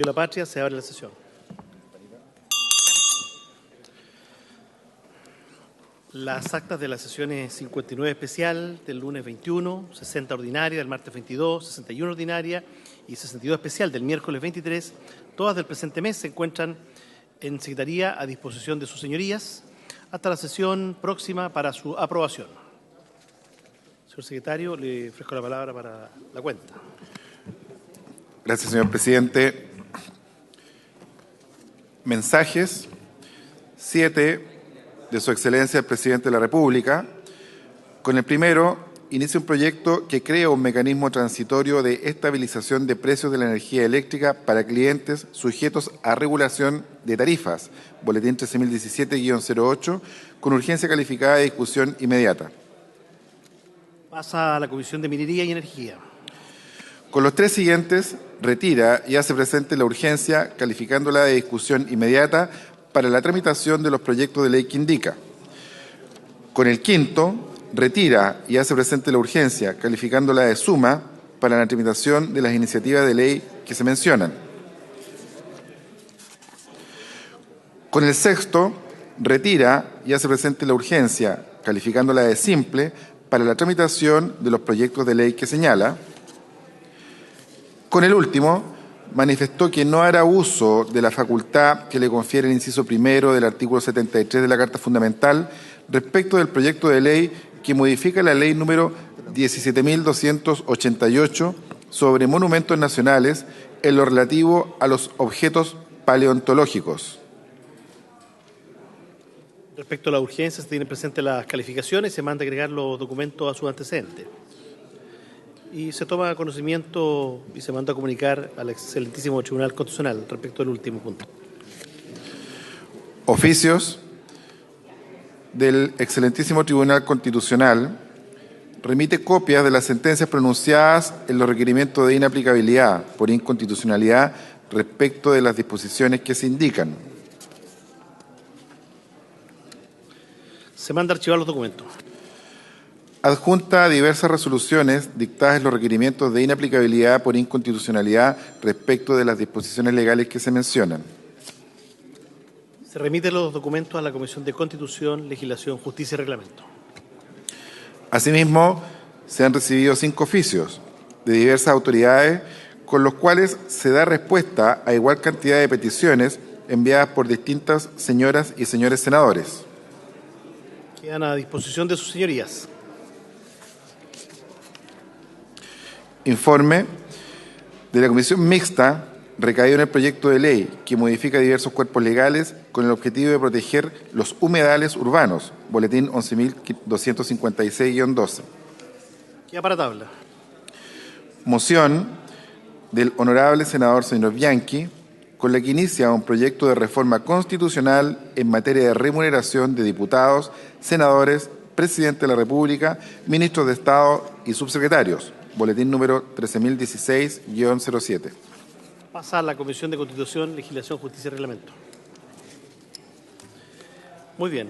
de la Patria, se abre la sesión. Las actas de las sesiones 59 especial del lunes 21, 60 ordinaria del martes 22, 61 ordinaria y 62 especial del miércoles 23, todas del presente mes, se encuentran en Secretaría a disposición de sus señorías hasta la sesión próxima para su aprobación. Señor secretario, le ofrezco la palabra para la cuenta. Gracias, señor presidente. Mensajes. 7 de Su Excelencia el Presidente de la República. Con el primero, inicia un proyecto que crea un mecanismo transitorio de estabilización de precios de la energía eléctrica para clientes sujetos a regulación de tarifas, Boletín 13.017-08, con urgencia calificada de discusión inmediata. Pasa a la Comisión de Minería y Energía. Con los 3 siguientes, retira y hace presente la urgencia, calificándola de discusión inmediata para la tramitación de los proyectos de ley que indica. Con el quinto, retira y hace presente la urgencia, calificándola de suma para la tramitación de las iniciativas de ley que se mencionan. Con el sexto, retira y hace presente la urgencia, calificándola de simple para la tramitación de los proyectos de ley que señala. Con el último, manifestó que no hará uso de la facultad que le confiere el inciso primero del artículo 73 de la Carta Fundamental respecto del proyecto de ley que modifica la ley número 17.288 sobre monumentos nacionales en lo relativo a los objetos paleontológicos. Respecto a la urgencia, se tienen presentes las calificaciones y se manda a agregar los documentos a sus antecedentes. Y se toma conocimiento y se manda a comunicar al excelentísimo Tribunal Constitucional respecto al último punto. Oficios del excelentísimo Tribunal Constitucional remite copias de las sentencias pronunciadas en los requerimientos de inaplicabilidad por inconstitucionalidad respecto de las disposiciones que se indican. Se manda a archivar los documentos. Adjunta diversas resoluciones dictadas en los requerimientos de inaplicabilidad por inconstitucionalidad respecto de las disposiciones legales que se mencionan. Se remiten los documentos a la Comisión de Constitución, Legislación, Justicia y Reglamento. Asimismo, se han recibido 5 oficios de diversas autoridades con los cuales se da respuesta a igual cantidad de peticiones enviadas por distintas señoras y señores senadores. Quedan a disposición de sus señorías. Informe de la Comisión Mixta recaído en el proyecto de ley que modifica diversos cuerpos legales con el objetivo de proteger los humedales urbanos, Boletín 11.256-12. Queda para tabla. Moción del honorable senador señor Bianchi, con la que inicia un proyecto de reforma constitucional en materia de remuneración de diputados, senadores, presidente de la República, ministros de Estado y subsecretarios. Boletín número 13.016-07. Pasa a la Comisión de Constitución, Legislación, Justicia y Reglamento. Muy bien.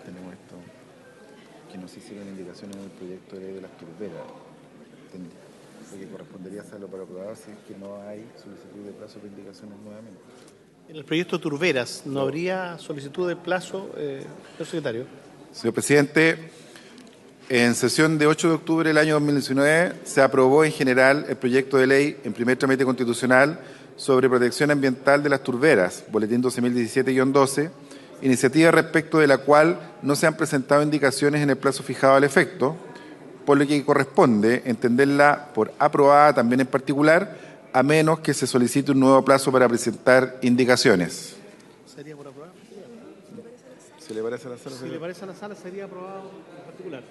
Tenemos esto, que nos hicieron indicaciones en el proyecto de ley de las turberas. Lo que correspondería hacerlo para aprobar si es que no hay solicitud de plazo de indicaciones nuevamente. En el proyecto Turberas, ¿no habría solicitud de plazo, señor secretario? Señor presidente, en sesión de 8 de octubre del año 2019 se aprobó en general el proyecto de ley en primer trámite constitucional sobre protección ambiental de las turberas, Boletín 12.017-12, iniciativa respecto de la cual no se han presentado indicaciones en el plazo fijado al efecto, por lo que corresponde entenderla por aprobada también en particular, a menos que se solicite un nuevo plazo para presentar indicaciones. ¿Sería por aprobar? ¿Se le parece a la sala? Si le parece a la sala, sería aprobado en particular.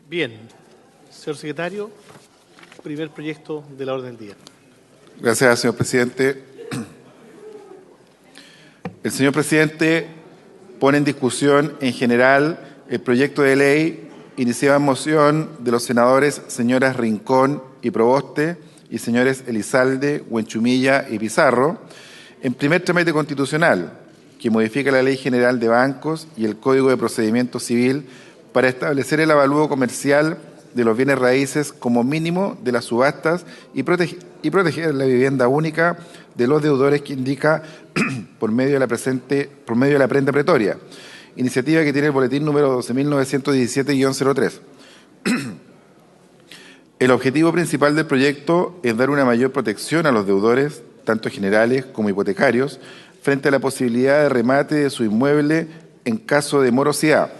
Bien. Señor secretario, primer proyecto de la orden del día. Gracias, señor presidente. El señor presidente pone en discusión en general el proyecto de ley iniciado en moción de los senadores señoras Rincón y Proboste y señores Elizalde, Huenchumilla y Pizarro, en primer trámite constitucional, que modifica la Ley General de Bancos y el Código de Procedimiento Civil para establecer el avalúo comercial de los bienes raíces como mínimo de las subastas y proteger la vivienda única de los deudores que indica por medio de la prenda pretoria, iniciativa que tiene el boletín número 12.917-03. El objetivo principal del proyecto es dar una mayor protección a los deudores, tanto generales como hipotecarios, frente a la posibilidad de remate de su inmueble en caso de morosidad,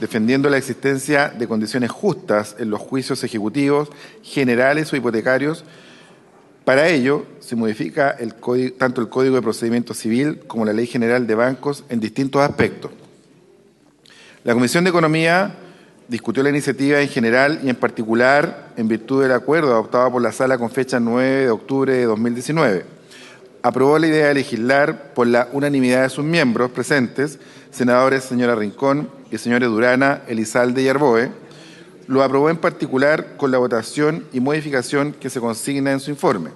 defendiendo la existencia de condiciones justas en los juicios ejecutivos, generales o hipotecarios. Para ello, se modifica tanto el Código de Procedimiento Civil como la Ley General de Bancos en distintos aspectos. La Comisión de Economía discutió la iniciativa en general y en particular en virtud del acuerdo adoptado por la Sala con fecha 9 de octubre de 2019. Aprobó la idea de legislar por la unanimidad de sus miembros presentes, senadores señora Rincón y señores Durana, Elizalde y Arboe. Lo aprobó en particular con la votación y modificación que se consigna en su informe.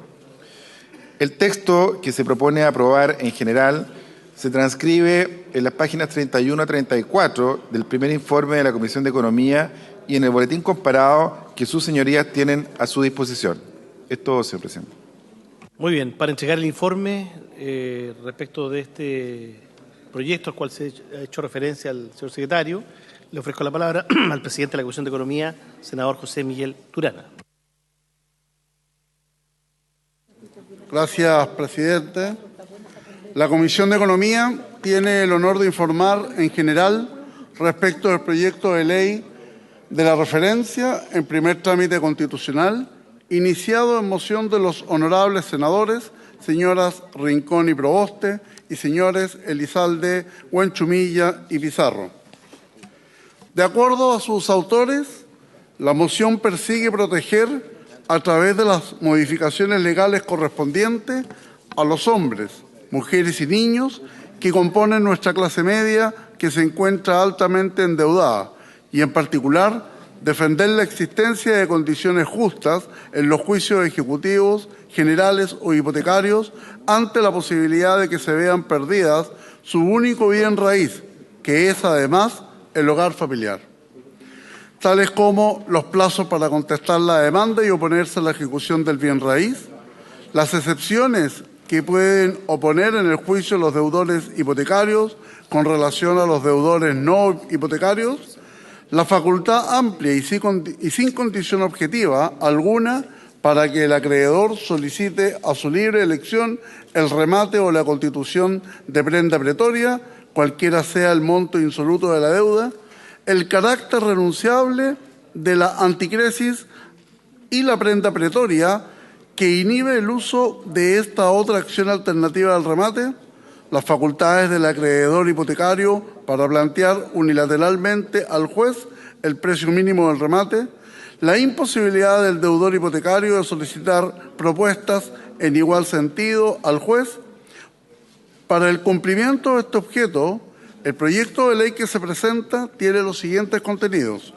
El texto que se propone aprobar en general se transcribe en las páginas 31 a 34 del primer informe de la Comisión de Economía y en el boletín comparado que sus señorías tienen a su disposición. Es todo, señor presidente. Muy bien. Para entregar el informe respecto de este proyecto al cual se ha hecho referencia al señor secretario, le ofrezco la palabra al presidente de la Comisión de Economía, senador José Miguel Durana. Gracias, presidente. La Comisión de Economía tiene el honor de informar en general respecto del proyecto de ley de la referencia en primer trámite constitucional, iniciado en moción de los honorables senadores, señoras Rincón y Proboste, y señores Elizalde, Buenchumilla y Pizarro. De acuerdo a sus autores, la moción persigue proteger, a través de las modificaciones legales correspondientes, a los hombres, mujeres y niños que componen nuestra clase media que se encuentra altamente endeudada y, en particular, defender la existencia de condiciones justas en los juicios ejecutivos, generales o hipotecarios ante la posibilidad de que se vean perdidas su único bien raíz, que es además el hogar familiar, tales como los plazos para contestar la demanda y oponerse a la ejecución del bien raíz, las excepciones que pueden oponer en el juicio los deudores hipotecarios con relación a los deudores no hipotecarios, la facultad amplia y sin condición objetiva alguna para que el acreedor solicite a su libre elección el remate o la constitución de prenda pretoria, cualquiera sea el monto insoluto de la deuda, el carácter renunciable de la anticresis y la prenda pretoria que inhibe el uso de esta otra acción alternativa al remate, las facultades del acreedor hipotecario para plantear unilateralmente al juez el precio mínimo del remate, la imposibilidad del deudor hipotecario de solicitar propuestas en igual sentido al juez. Para el cumplimiento de este objeto, el proyecto de ley que se presenta tiene los siguientes contenidos.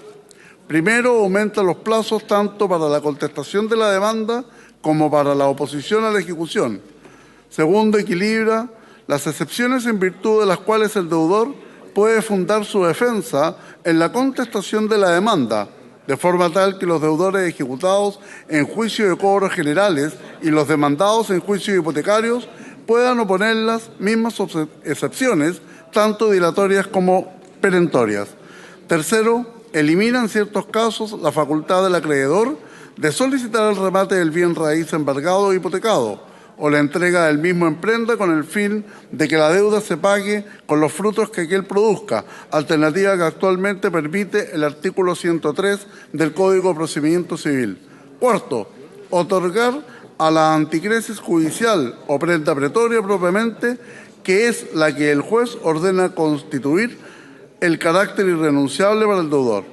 Primero, aumenta los plazos tanto para la contestación de la demanda como para la oposición a la ejecución. Segundo, equilibra las excepciones en virtud de las cuales el deudor puede fundar su defensa en la contestación de la demanda, de forma tal que los deudores ejecutados en juicio de cobros generales y los demandados en juicios hipotecarios puedan oponer las mismas excepciones, tanto dilatorias como perentorias. Tercero, elimina en ciertos casos la facultad del acreedor de solicitar el remate del bien raíz embargado o hipotecado, o la entrega del mismo en prenda con el fin de que la deuda se pague con los frutos que aquel produzca, alternativa que actualmente permite el artículo 103 del Código de Procedimiento Civil. Cuarto, otorgar a la anticresis judicial o prenda pretoria propiamente, que es la que el juez ordena constituir, el carácter irrenunciable para el deudor.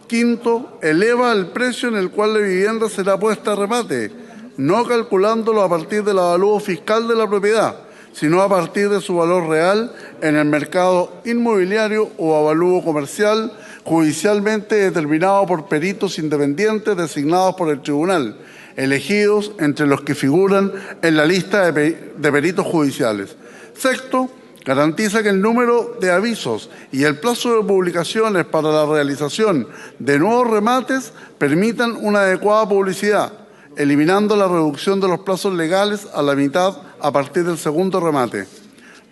Quinto, eleva el precio en el cual la vivienda será puesta a remate, no calculándolo a partir del avalúo fiscal de la propiedad, sino a partir de su valor real en el mercado inmobiliario o avalúo comercial judicialmente determinado por peritos independientes designados por el tribunal, elegidos entre los que figuran en la lista de peritos judiciales. Sexto, Garantiza que el número de avisos y el plazo de publicaciones para la realización de nuevos remates permitan una adecuada publicidad, eliminando la reducción de los plazos legales a la mitad a partir del segundo remate.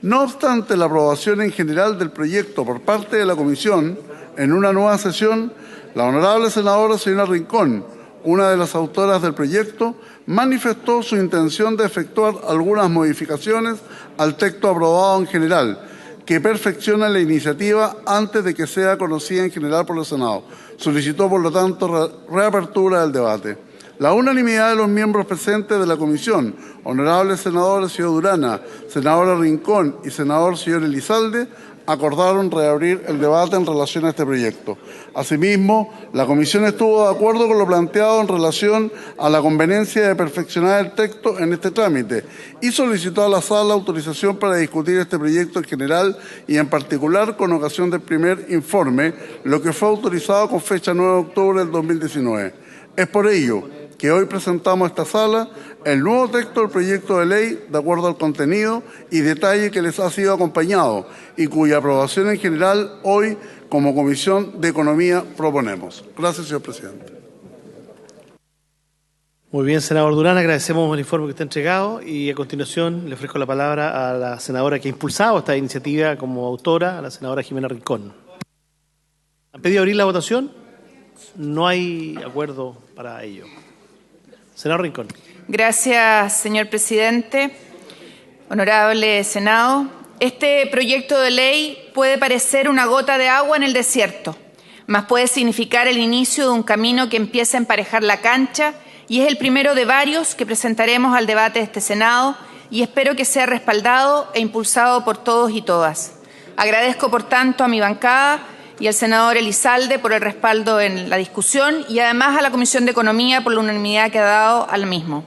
No obstante la aprobación en general del proyecto por parte de la Comisión, en una nueva sesión, la honorable senadora señora Rincón, una de las autoras del proyecto, manifestó su intención de efectuar algunas modificaciones al texto aprobado en general, que perfecciona la iniciativa antes de que sea conocida en general por el Senado. Solicitó, por lo tanto, reapertura del debate. La unanimidad de los miembros presentes de la comisión, honorable senadora señor Durana, senadora Rincón y senador señor Elizalde, acordaron reabrir el debate en relación a este proyecto. Asimismo, la comisión estuvo de acuerdo con lo planteado en relación a la conveniencia de perfeccionar el texto en este trámite y solicitó a la sala autorización para discutir este proyecto en general y en particular con ocasión del primer informe, lo que fue autorizado con fecha 9 de octubre del 2019. Es por ello que hoy presentamos a esta sala el nuevo texto del proyecto de ley de acuerdo al contenido y detalle que les ha sido acompañado y cuya aprobación en general hoy como Comisión de Economía proponemos. Gracias, señor presidente. Muy bien, senador Durán, agradecemos el informe que está entregado y a continuación le ofrezco la palabra a la senadora que ha impulsado esta iniciativa como autora, a la senadora Jimena Rincón. ¿Han pedido abrir la votación? No hay acuerdo para ello. Senador Rincón. Gracias, señor presidente. Honorable Senado, este proyecto de ley puede parecer una gota de agua en el desierto, mas puede significar el inicio de un camino que empieza a emparejar la cancha y es el primero de varios que presentaremos al debate de este Senado y espero que sea respaldado e impulsado por todos y todas. Agradezco, por tanto, a mi bancada y al senador Elizalde por el respaldo en la discusión y además a la Comisión de Economía por la unanimidad que ha dado al mismo.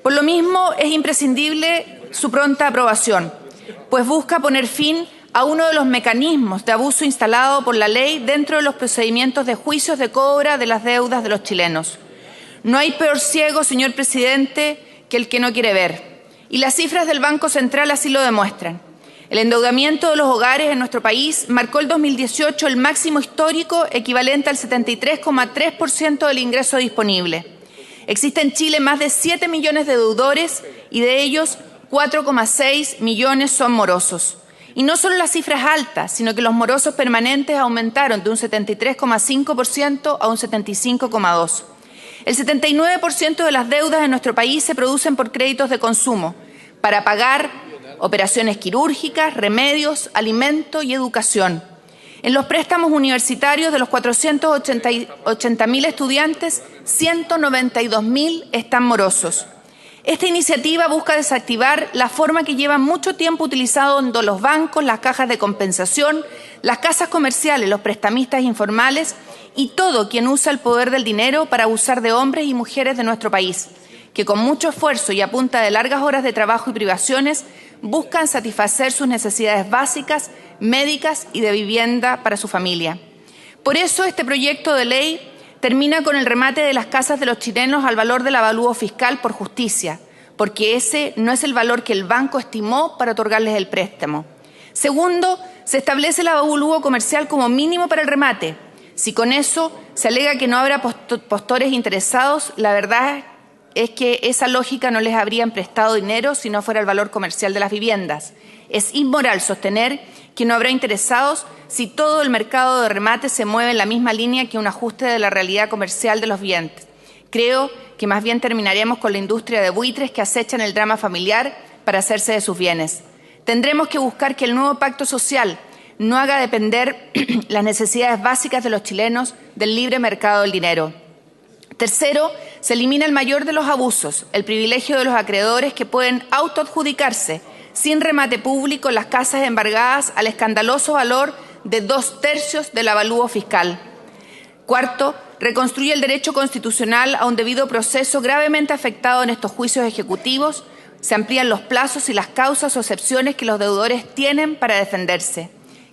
Por lo mismo, es imprescindible su pronta aprobación, pues busca poner fin a uno de los mecanismos de abuso instalado por la ley dentro de los procedimientos de juicios de cobra de las deudas de los chilenos. No hay peor ciego, señor presidente, que el que no quiere ver. Y las cifras del Banco Central así lo demuestran. El endeudamiento de los hogares en nuestro país marcó el 2018 el máximo histórico, equivalente al 73,3% del ingreso disponible. Existe en Chile más de 7 millones de deudores y de ellos 4,6 millones son morosos. Y no solo la cifra es alta, sino que los morosos permanentes aumentaron de un 73,5% a un 75,2%. El 79% de las deudas en nuestro país se producen por créditos de consumo, para pagar operaciones quirúrgicas, remedios, alimento y educación. En los préstamos universitarios de los 480.000 estudiantes, 192.000 están morosos. Esta iniciativa busca desactivar la forma que llevan mucho tiempo utilizando los bancos, las cajas de compensación, las casas comerciales, los prestamistas informales y todo quien usa el poder del dinero para abusar de hombres y mujeres de nuestro país, que con mucho esfuerzo y a punta de largas horas de trabajo y privaciones buscan satisfacer sus necesidades básicas, médicas y de vivienda para su familia. Por eso este proyecto de ley termina con el remate de las casas de los chilenos al valor del avalúo fiscal por justicia, porque ese no es el valor que el banco estimó para otorgarles el préstamo. Segundo, se establece el avalúo comercial como mínimo para el remate. Si con eso se alega que no habrá postores interesados, la verdad es que esa lógica no les habrían prestado dinero si no fuera el valor comercial de las viviendas. Es inmoral sostener que no habrá interesados si todo el mercado de remate se mueve en la misma línea que un ajuste de la realidad comercial de los bienes. Creo que más bien terminaremos con la industria de buitres que acechan el drama familiar para hacerse de sus bienes. Tendremos que buscar que el nuevo pacto social no haga depender las necesidades básicas de los chilenos del libre mercado del dinero. Tercero, se elimina el mayor de los abusos, el privilegio de los acreedores que pueden autoadjudicarse sin remate público las casas embargadas al escandaloso valor de 2/3 del avalúo fiscal. Cuarto, reconstruye el derecho constitucional a un debido proceso gravemente afectado en estos juicios ejecutivos. Se amplían los plazos y las causas o excepciones que los deudores tienen para defenderse.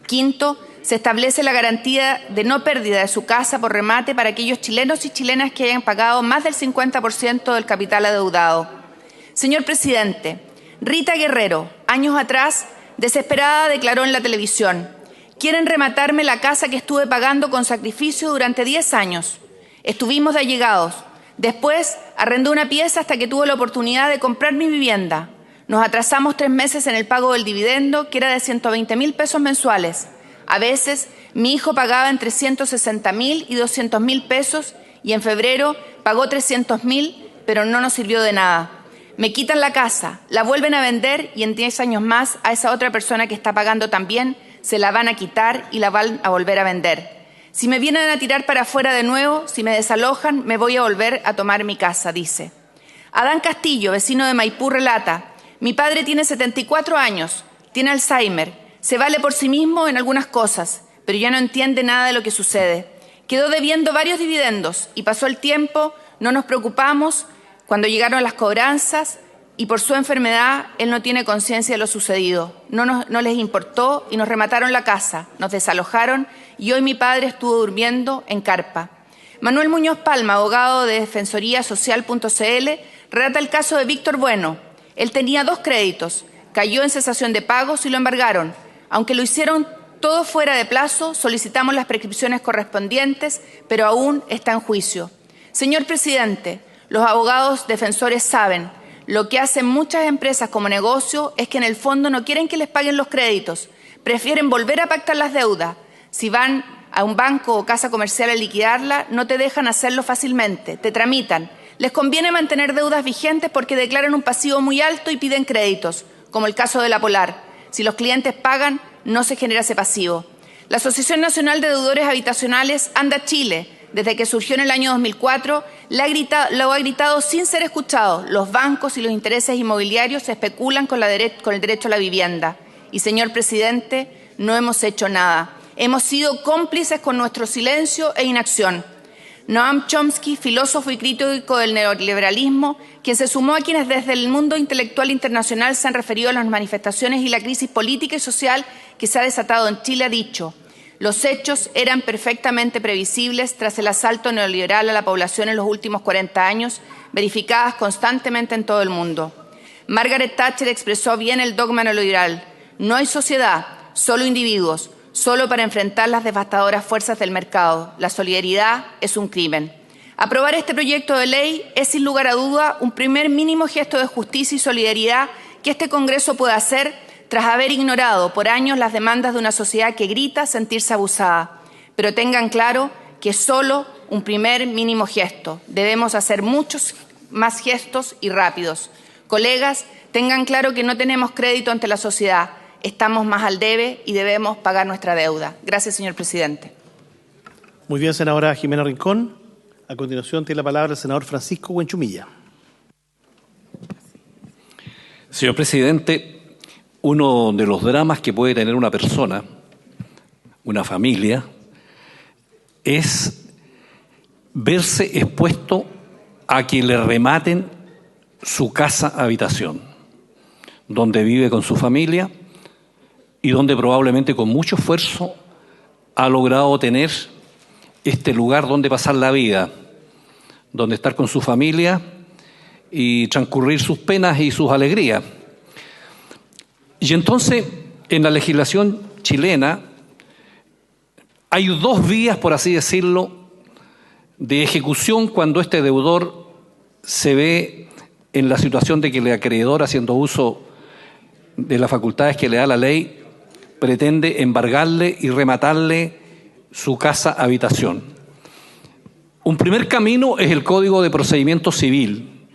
Quinto, se establece la garantía de no pérdida de su casa por remate para aquellos chilenos y chilenas que hayan pagado más del 50% del capital adeudado. Señor presidente, Rita Guerrero, años atrás, Desesperada declaró en la televisión: quieren rematarme la casa que estuve pagando con sacrificio durante 10 años. Estuvimos de allegados. Después arrendé una pieza hasta que tuve la oportunidad de comprar mi vivienda. Nos atrasamos 3 meses en el pago del dividendo, que era de 120.000 pesos mensuales. A veces mi hijo pagaba entre 160.000 y 200.000 pesos y en febrero pagó 300.000, pero no nos sirvió de nada. Me quitan la casa, la vuelven a vender y en 10 años más a esa otra persona que está pagando también se la van a quitar y la van a volver a vender. Si me vienen a tirar para afuera de nuevo, si me desalojan, me voy a volver a tomar mi casa, dice. Adán Castillo, vecino de Maipú, relata: mi padre tiene 74 años, tiene Alzheimer, se vale por sí mismo en algunas cosas, pero ya no entiende nada de lo que sucede. Quedó debiendo varios dividendos y pasó el tiempo, no nos preocupamos cuando llegaron las cobranzas y por su enfermedad él no tiene conciencia de lo sucedido. No les importó y nos remataron la casa, nos desalojaron y hoy mi padre estuvo durmiendo en carpa. Manuel Muñoz Palma, abogado de Defensoría Social.cl, relata el caso de Víctor Bueno. Él tenía 2 créditos, cayó en cesación de pagos y lo embargaron. Aunque lo hicieron todo fuera de plazo, solicitamos las prescripciones correspondientes, pero aún está en juicio. Señor presidente, los abogados defensores saben, lo que hacen muchas empresas como negocio es que en el fondo no quieren que les paguen los créditos, prefieren volver a pactar las deudas. Si van a un banco o casa comercial a liquidarla, no te dejan hacerlo fácilmente, te tramitan. Les conviene mantener deudas vigentes porque declaran un pasivo muy alto y piden créditos, como el caso de la Polar. Si los clientes pagan, no se genera ese pasivo. La Asociación Nacional de Deudores Habitacionales Anda Chile, desde que surgió en el año 2004, lo ha gritado sin ser escuchado. Los bancos y los intereses inmobiliarios especulan con el derecho a la vivienda. Y, señor presidente, no hemos hecho nada. Hemos sido cómplices con nuestro silencio e inacción. Noam Chomsky, filósofo y crítico del neoliberalismo, quien se sumó a quienes desde el mundo intelectual internacional se han referido a las manifestaciones y la crisis política y social que se ha desatado en Chile, ha dicho: los hechos eran perfectamente previsibles tras el asalto neoliberal a la población en los últimos 40 años, verificadas constantemente en todo el mundo. Margaret Thatcher expresó bien el dogma neoliberal: no hay sociedad, solo individuos, solo para enfrentar las devastadoras fuerzas del mercado. La solidaridad es un crimen. Aprobar este proyecto de ley es, sin lugar a duda, un primer mínimo gesto de justicia y solidaridad que este Congreso puede hacer tras haber ignorado por años las demandas de una sociedad que grita sentirse abusada. Pero tengan claro que es solo un primer mínimo gesto. Debemos hacer muchos más gestos y rápidos. Colegas, tengan claro que no tenemos crédito ante la sociedad. Estamos más al debe y debemos pagar nuestra deuda. Gracias, señor presidente. Muy bien, senadora Jimena Rincón. A continuación tiene la palabra el senador Francisco Buenchumilla. Señor presidente, uno de los dramas que puede tener una persona, una familia, es verse expuesto a que le rematen su casa habitación, donde vive con su familia y donde probablemente con mucho esfuerzo ha logrado tener este lugar donde pasar la vida, donde estar con su familia y transcurrir sus penas y sus alegrías. Y entonces, en la legislación chilena, hay 2 vías, por así decirlo, de ejecución cuando este deudor se ve en la situación de que el acreedor, haciendo uso de las facultades que le da la ley, pretende embargarle y rematarle su casa habitación. Un primer camino es el Código de Procedimiento Civil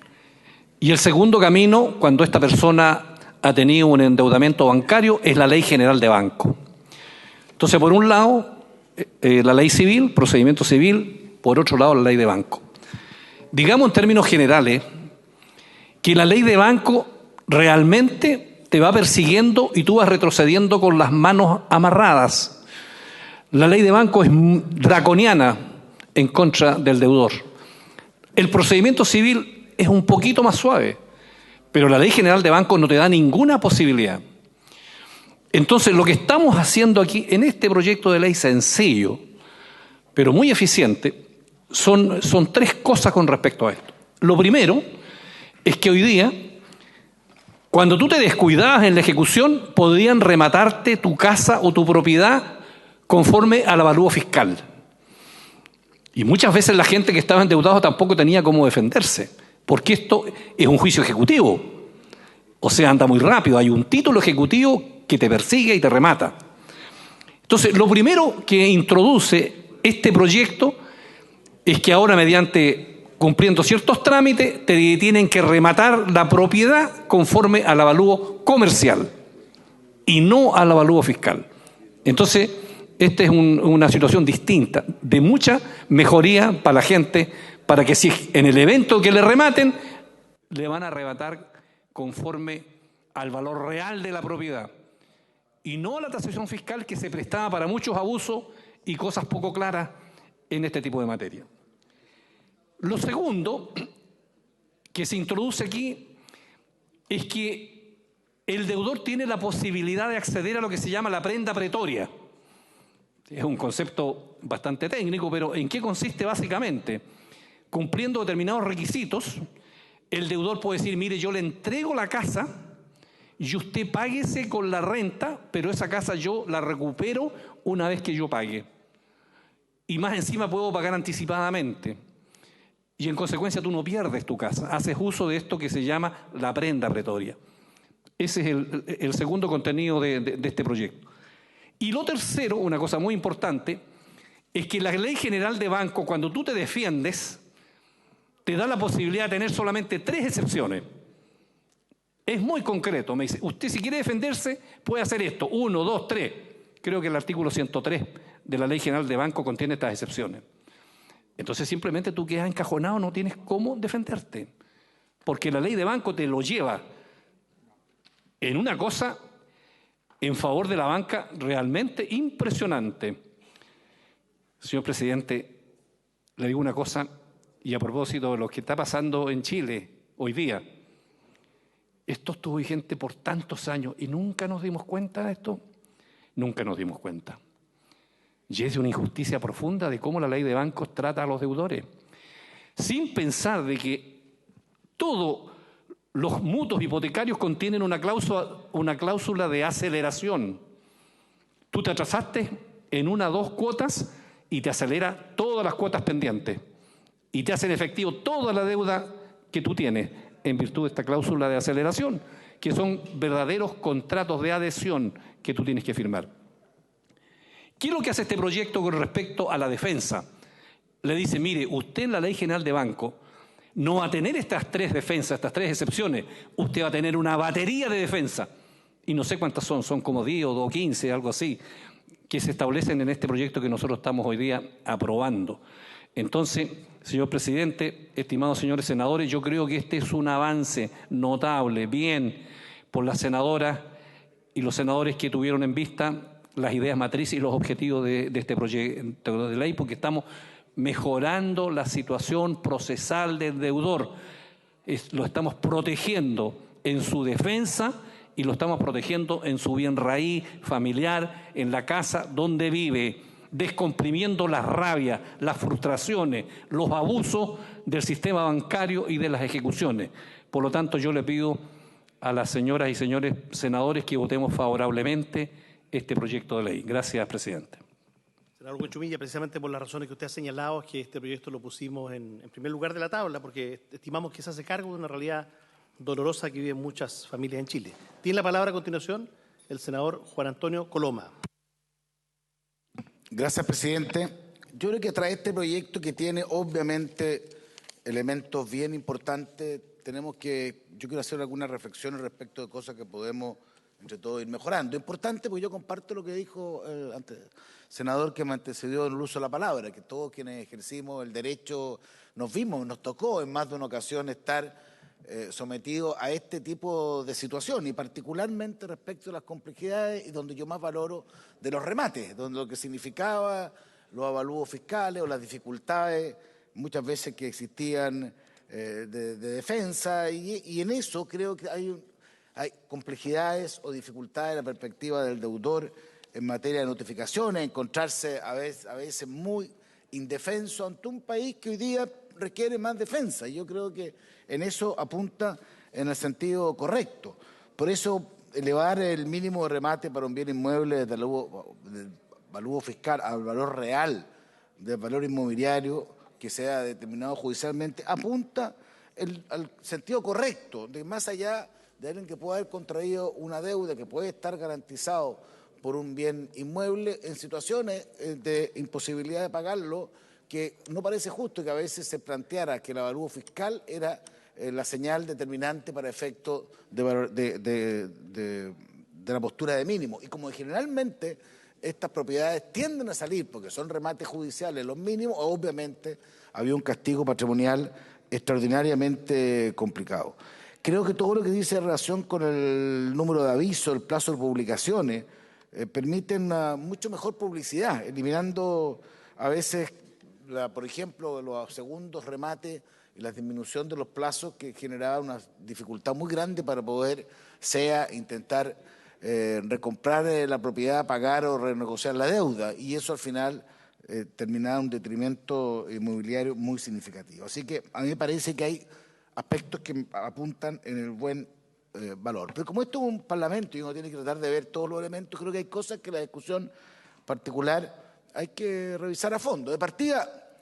y el segundo camino, cuando esta persona ha tenido un endeudamiento bancario, es la Ley General de Banco. Entonces, por un lado, la ley civil, procedimiento civil, por otro lado, la ley de banco. Digamos en términos generales que la ley de banco realmente te va persiguiendo y tú vas retrocediendo con las manos amarradas. La ley de banco es draconiana en contra del deudor. El procedimiento civil es un poquito más suave, pero la ley general de banco no te da ninguna posibilidad. Entonces, lo que estamos haciendo aquí en este proyecto de ley sencillo, pero muy eficiente, son 3 cosas con respecto a esto. Lo primero es que hoy día Cuando tú te descuidabas en la ejecución, podían rematarte tu casa o tu propiedad conforme al avalúo fiscal. Y muchas veces la gente que estaba endeudada tampoco tenía cómo defenderse, porque esto es un juicio ejecutivo. O sea, anda muy rápido, hay un título ejecutivo que te persigue y te remata. Entonces, lo primero que introduce este proyecto es que ahora, cumpliendo ciertos trámites, te tienen que rematar la propiedad conforme al avalúo comercial y no al avalúo fiscal. Entonces, esta es una situación distinta, de mucha mejoría para la gente, para que si en el evento que le rematen, le van a arrebatar conforme al valor real de la propiedad y no a la tasación fiscal que se prestaba para muchos abusos y cosas poco claras en este tipo de materia. Lo segundo que se introduce aquí es que el deudor tiene la posibilidad de acceder a lo que se llama la prenda pretoria. Es un concepto bastante técnico, pero ¿en qué consiste básicamente? Cumpliendo determinados requisitos, el deudor puede decir, mire, yo le entrego la casa y usted páguese con la renta, pero esa casa yo la recupero una vez que yo pague. Y más encima puedo pagar anticipadamente. Y en consecuencia tú no pierdes tu casa, haces uso de esto que se llama la prenda pretoria. Ese es el segundo contenido de este proyecto. Y lo tercero, una cosa muy importante, es que la Ley General de Banco, cuando tú te defiendes, te da la posibilidad de tener solamente 3 excepciones. Es muy concreto, me dice, usted si quiere defenderse puede hacer esto, 1, 2, 3. Creo que el artículo 103 de la Ley General de Banco contiene estas excepciones. Entonces simplemente tú quedas encajonado, no tienes cómo defenderte, porque la ley de banco te lo lleva en una cosa en favor de la banca realmente impresionante. Señor presidente, le digo una cosa, y a propósito de lo que está pasando en Chile hoy día. Esto estuvo vigente por tantos años y nunca nos dimos cuenta de esto. Nunca nos dimos cuenta. Y es una injusticia profunda de cómo la ley de bancos trata a los deudores. Sin pensar de que todos los mutuos hipotecarios contienen una cláusula de aceleración. Tú te atrasaste en 1 o 2 cuotas y te acelera todas las cuotas pendientes. Y te hacen efectivo toda la deuda que tú tienes en virtud de esta cláusula de aceleración, que son verdaderos contratos de adhesión que tú tienes que firmar. ¿Qué es lo que hace este proyecto con respecto a la defensa? Le dice, mire, usted en la Ley General de Banco no va a tener estas 3 defensas, estas 3 excepciones, usted va a tener una batería de defensa. Y no sé cuántas son como 10 o 15, algo así, que se establecen en este proyecto que nosotros estamos hoy día aprobando. Entonces, señor presidente, estimados señores senadores, yo creo que este es un avance notable, bien, por las senadoras y los senadores que tuvieron en vista las ideas matrices y los objetivos de este proyecto de ley, porque estamos mejorando la situación procesal del deudor. Lo estamos protegiendo en su defensa y lo estamos protegiendo en su bien raíz familiar, en la casa donde vive, descomprimiendo las rabias, las frustraciones, los abusos del sistema bancario y de las ejecuciones. Por lo tanto, yo le pido a las señoras y señores senadores que votemos favorablemente este proyecto de ley. Gracias, presidente. Senador Huenchumilla, precisamente por las razones que usted ha señalado, es que este proyecto lo pusimos en primer lugar de la tabla, porque estimamos que se hace cargo de una realidad dolorosa que viven muchas familias en Chile. Tiene la palabra a continuación el senador Juan Antonio Coloma. Gracias, presidente. Yo creo que trae este proyecto que tiene obviamente elementos bien importantes. Yo quiero hacer algunas reflexiones respecto de cosas que podemos entre todos ir mejorando. Importante porque yo comparto lo que dijo el senador que me antecedió en el uso de la palabra, que todos quienes ejercimos el derecho nos tocó en más de una ocasión estar sometidos a este tipo de situación y particularmente respecto a las complejidades y donde yo más valoro de los remates, donde lo que significaba los avalúos fiscales o las dificultades muchas veces que existían de defensa y en eso creo que hay complejidades o dificultades en la perspectiva del deudor en materia de notificaciones, encontrarse a veces muy indefenso ante un país que hoy día requiere más defensa. Y yo creo que en eso apunta en el sentido correcto. Por eso, elevar el mínimo de remate para un bien inmueble desde el valor fiscal al valor real del valor inmobiliario que sea determinado judicialmente apunta al sentido correcto, de más allá de alguien que pueda haber contraído una deuda que puede estar garantizado por un bien inmueble en situaciones de imposibilidad de pagarlo, que no parece justo que a veces se planteara que el avalúo fiscal era la señal determinante para efectos de la postura de mínimo. Y como generalmente estas propiedades tienden a salir porque son remates judiciales los mínimos, obviamente había un castigo patrimonial extraordinariamente complicado. Creo que todo lo que dice en relación con el número de avisos, el plazo de publicaciones, permiten una mucho mejor publicidad, eliminando a veces, por ejemplo, los segundos remates y la disminución de los plazos que generaba una dificultad muy grande para poder, intentar recomprar la propiedad, pagar o renegociar la deuda, y eso al final terminaba un detrimento inmobiliario muy significativo. Así que a mí me parece que hay aspectos que apuntan en el buen valor. Pero como esto es un parlamento y uno tiene que tratar de ver todos los elementos, creo que hay cosas que la discusión particular hay que revisar a fondo. De partida,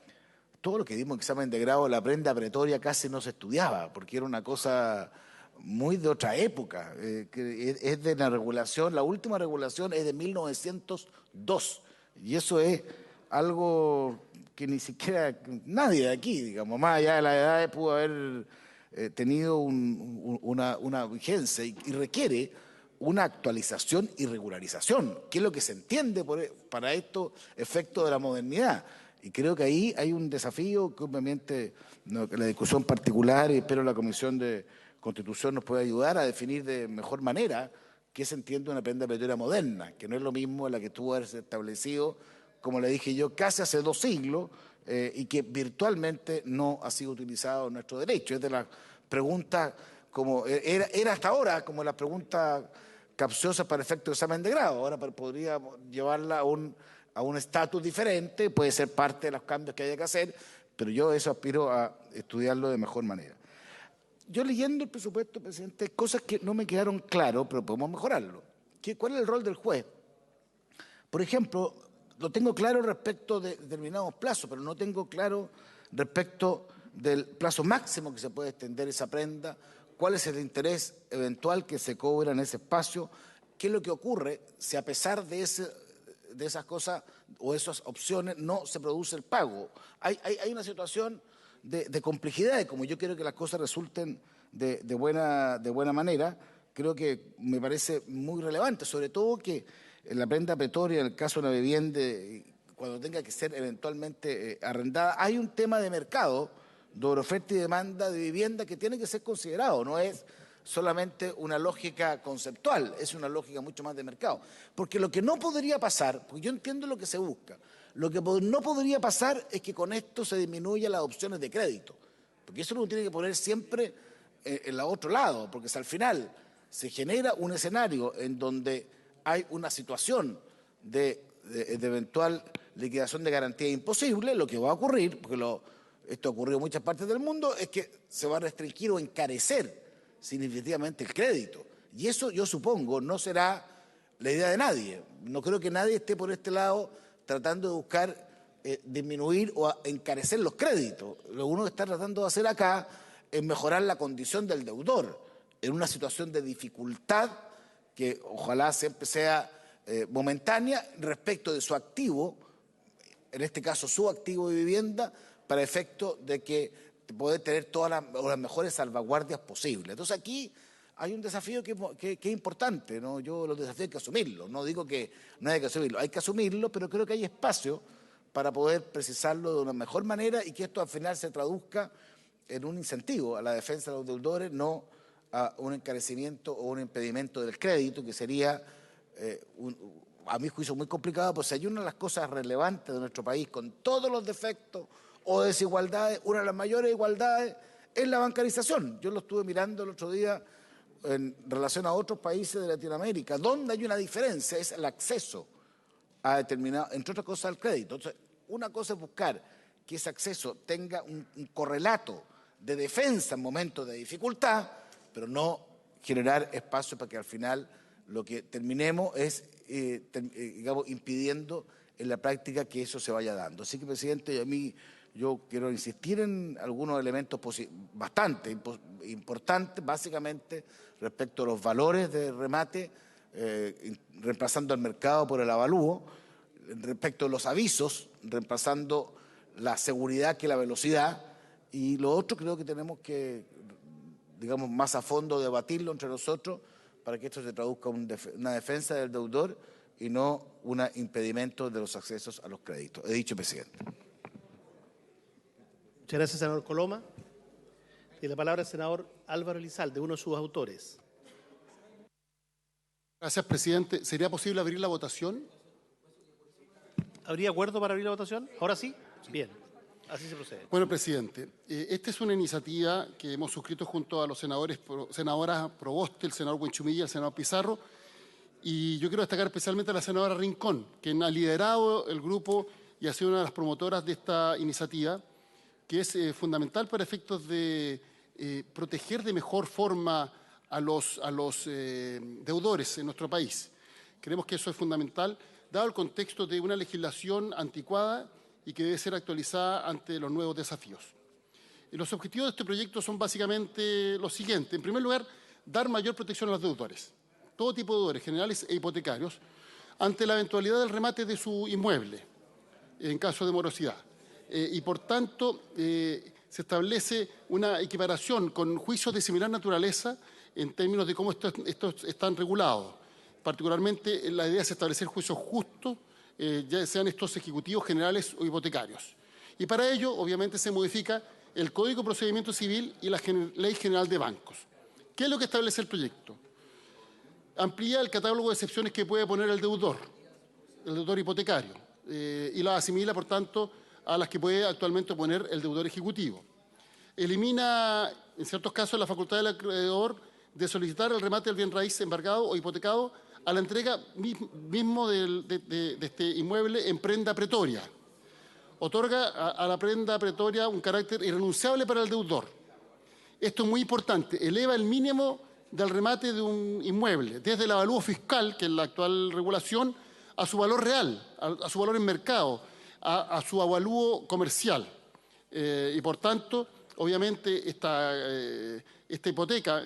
todo lo que dimos en examen de grado, la prenda pretoria casi no se estudiaba, porque era una cosa muy de otra época, que es de la regulación, la última regulación es de 1902, y eso es algo que ni siquiera nadie de aquí, digamos, más allá de la edad, pudo haber tenido una vigencia y requiere una actualización y regularización, que es lo que se entiende para estos efectos de la modernidad. Y creo que ahí hay un desafío que obviamente que la discusión particular, y espero la Comisión de Constitución nos puede ayudar a definir de mejor manera qué se entiende una prenda pretoria moderna, que no es lo mismo la que tuvo que haberse establecido, como le dije yo, casi hace 2 siglos, y que virtualmente no ha sido utilizado en nuestro derecho. Es de las preguntas, como era hasta ahora, como las preguntas capciosas para efecto de examen de grado. Ahora podríamos llevarla a un estatus diferente, puede ser parte de los cambios que haya que hacer, pero yo eso aspiro a estudiarlo de mejor manera. Yo leyendo el presupuesto, presidente, cosas que no me quedaron claras, pero podemos mejorarlo. ¿Cuál es el rol del juez? Por ejemplo, lo tengo claro respecto de determinados plazos, pero no tengo claro respecto del plazo máximo que se puede extender esa prenda, cuál es el interés eventual que se cobra en ese espacio, qué es lo que ocurre si a pesar de esas cosas o esas opciones no se produce el pago. Hay una situación de complejidad, y como yo quiero que las cosas resulten de buena manera, creo que me parece muy relevante, sobre todo que la prenda pretoria, en el caso de una vivienda, cuando tenga que ser eventualmente arrendada, hay un tema de mercado, de oferta y demanda de vivienda que tiene que ser considerado, no es solamente una lógica conceptual, es una lógica mucho más de mercado. Porque lo que no podría pasar, porque yo entiendo lo que se busca, lo que no podría pasar es que con esto se disminuyan las opciones de crédito, porque eso uno tiene que poner siempre en el otro lado, porque si al final se genera un escenario en donde hay una situación de eventual liquidación de garantía imposible, lo que va a ocurrir, porque esto ha ocurrido en muchas partes del mundo, es que se va a restringir o encarecer significativamente el crédito. Y eso, yo supongo, no será la idea de nadie. No creo que nadie esté por este lado tratando de buscar disminuir o encarecer los créditos. Lo que uno está tratando de hacer acá es mejorar la condición del deudor en una situación de dificultad que ojalá siempre sea momentánea respecto de su activo, en este caso su activo de vivienda, para efecto de que poder tener todas las mejores salvaguardias posibles. Entonces aquí hay un desafío que es importante, ¿no? Yo los desafíos hay que asumirlos, no digo que no hay que asumirlo, hay que asumirlo, pero creo que hay espacio para poder precisarlo de una mejor manera y que esto al final se traduzca en un incentivo a la defensa de los deudores, no a un encarecimiento o un impedimento del crédito, que sería, a mi juicio, muy complicado, pues hay una de las cosas relevantes de nuestro país, con todos los defectos o desigualdades, una de las mayores igualdades es la bancarización. Yo lo estuve mirando el otro día en relación a otros países de Latinoamérica, donde hay una diferencia, es el acceso a determinado, entre otras cosas, al crédito. Entonces, una cosa es buscar que ese acceso tenga un correlato de defensa en momentos de dificultad, pero no generar espacio para que al final lo que terminemos es, digamos, impidiendo en la práctica que eso se vaya dando. Así que, presidente, yo quiero insistir en algunos elementos bastante importantes, básicamente respecto a los valores de remate, reemplazando al mercado por el avalúo, respecto a los avisos, reemplazando la seguridad que la velocidad, y lo otro creo que tenemos que, digamos, más a fondo debatirlo entre nosotros para que esto se traduzca en una defensa del deudor y no un impedimento de los accesos a los créditos. He dicho, presidente. Muchas gracias, senador Coloma. Tiene la palabra el senador Álvaro Elizalde, uno de sus autores. Gracias, presidente. ¿Sería posible abrir la votación? ¿Habría acuerdo para abrir la votación? ¿Ahora sí? Bien, así se procede. Bueno, presidente, esta es una iniciativa que hemos suscrito junto a los senadoras Proboste, el senador Buenchumilla y el senador Pizarro, y yo quiero destacar especialmente a la senadora Rincón, quien ha liderado el grupo y ha sido una de las promotoras de esta iniciativa, que es fundamental para efectos de proteger de mejor forma a los deudores en nuestro país. Creemos que eso es fundamental, dado el contexto de una legislación anticuada y que debe ser actualizada ante los nuevos desafíos. Los objetivos de este proyecto son básicamente los siguientes. En primer lugar, dar mayor protección a los deudores, todo tipo de deudores, generales e hipotecarios, ante la eventualidad del remate de su inmueble, en caso de morosidad. Y por tanto, se establece una equiparación con juicios de similar naturaleza en términos de cómo estos están regulados. Particularmente, la idea es establecer juicios justos, ya sean estos ejecutivos, generales o hipotecarios. Y para ello, obviamente, se modifica el Código de Procedimiento Civil y la Ley General de Bancos. ¿Qué es lo que establece el proyecto? Amplía el catálogo de excepciones que puede poner el deudor hipotecario, y las asimila, por tanto, a las que puede actualmente poner el deudor ejecutivo. Elimina, en ciertos casos, la facultad del acreedor de solicitar el remate del bien raíz embargado o hipotecado a la entrega mismo de este inmueble en prenda pretoria. Otorga a la prenda pretoria un carácter irrenunciable para el deudor. Esto es muy importante. Eleva el mínimo del remate de un inmueble, desde el avalúo fiscal, que es la actual regulación, a su valor real, a su valor en mercado, a su avalúo comercial. Y por tanto, obviamente, esta hipoteca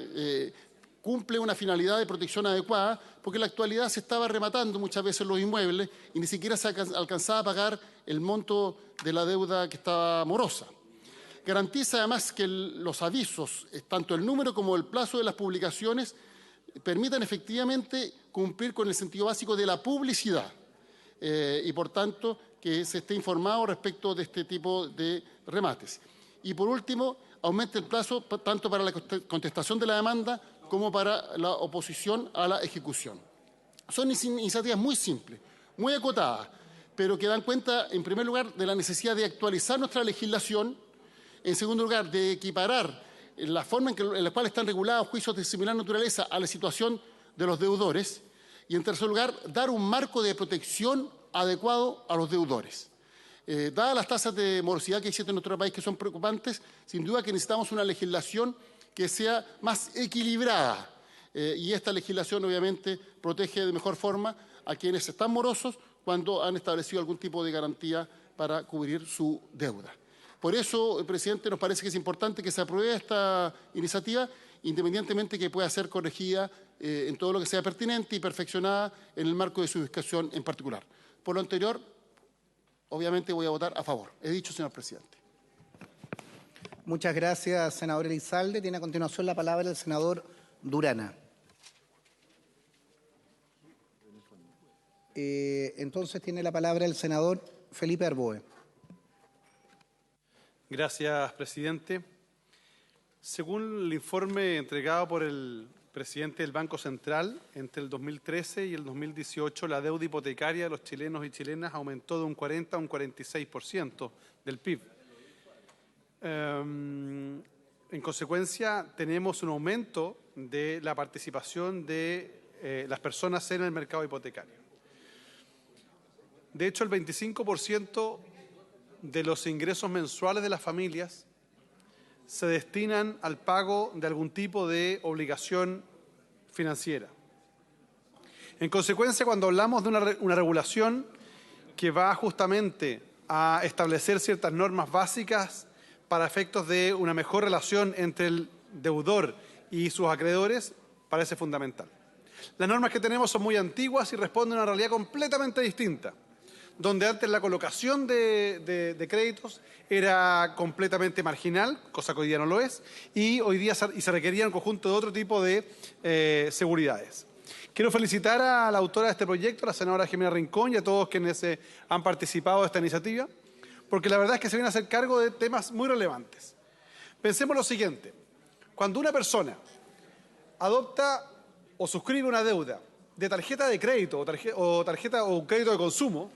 cumple una finalidad de protección adecuada, porque en la actualidad se estaba rematando muchas veces los inmuebles y ni siquiera se alcanzaba a pagar el monto de la deuda que estaba morosa. Garantiza además que los avisos, tanto el número como el plazo de las publicaciones, permitan efectivamente cumplir con el sentido básico de la publicidad y, por tanto, que se esté informado respecto de este tipo de remates. Y, por último, aumenta el plazo tanto para la contestación de la demanda como para la oposición a la ejecución. Son iniciativas muy simples, muy acotadas, pero que dan cuenta, en primer lugar, de la necesidad de actualizar nuestra legislación, en segundo lugar, de equiparar la forma en la cual están regulados juicios de similar naturaleza a la situación de los deudores, y, en tercer lugar, dar un marco de protección adecuado a los deudores. Dadas las tasas de morosidad que existen en nuestro país, que son preocupantes, sin duda que necesitamos una legislación que sea más equilibrada. Y esta legislación, obviamente, protege de mejor forma a quienes están morosos cuando han establecido algún tipo de garantía para cubrir su deuda. Por eso, presidente, nos parece que es importante que se apruebe esta iniciativa, independientemente que pueda ser corregida en todo lo que sea pertinente y perfeccionada en el marco de su discusión en particular. Por lo anterior, obviamente voy a votar a favor. He dicho, señor presidente. Muchas gracias, senador Elizalde. Tiene a continuación la palabra el senador Durana. Entonces tiene la palabra el senador Felipe Arboe. Gracias, presidente. Según el informe entregado por el presidente del Banco Central, entre el 2013 y el 2018, la deuda hipotecaria de los chilenos y chilenas aumentó de un 40 a un 46% del PIB. En consecuencia, tenemos un aumento de la participación de las personas en el mercado hipotecario. De hecho, el 25% de los ingresos mensuales de las familias se destinan al pago de algún tipo de obligación financiera. En consecuencia, cuando hablamos de una regulación que va justamente a establecer ciertas normas básicas para efectos de una mejor relación entre el deudor y sus acreedores, parece fundamental. Las normas que tenemos son muy antiguas y responden a una realidad completamente distinta, donde antes la colocación de créditos era completamente marginal, cosa que hoy día no lo es, y hoy día se requería un conjunto de otro tipo de seguridades. Quiero felicitar a la autora de este proyecto, la senadora Jimena Rincón, y a todos quienes han participado de esta iniciativa, porque la verdad es que se viene a hacer cargo de temas muy relevantes. Pensemos lo siguiente: cuando una persona adopta o suscribe una deuda de tarjeta de crédito o un crédito de consumo,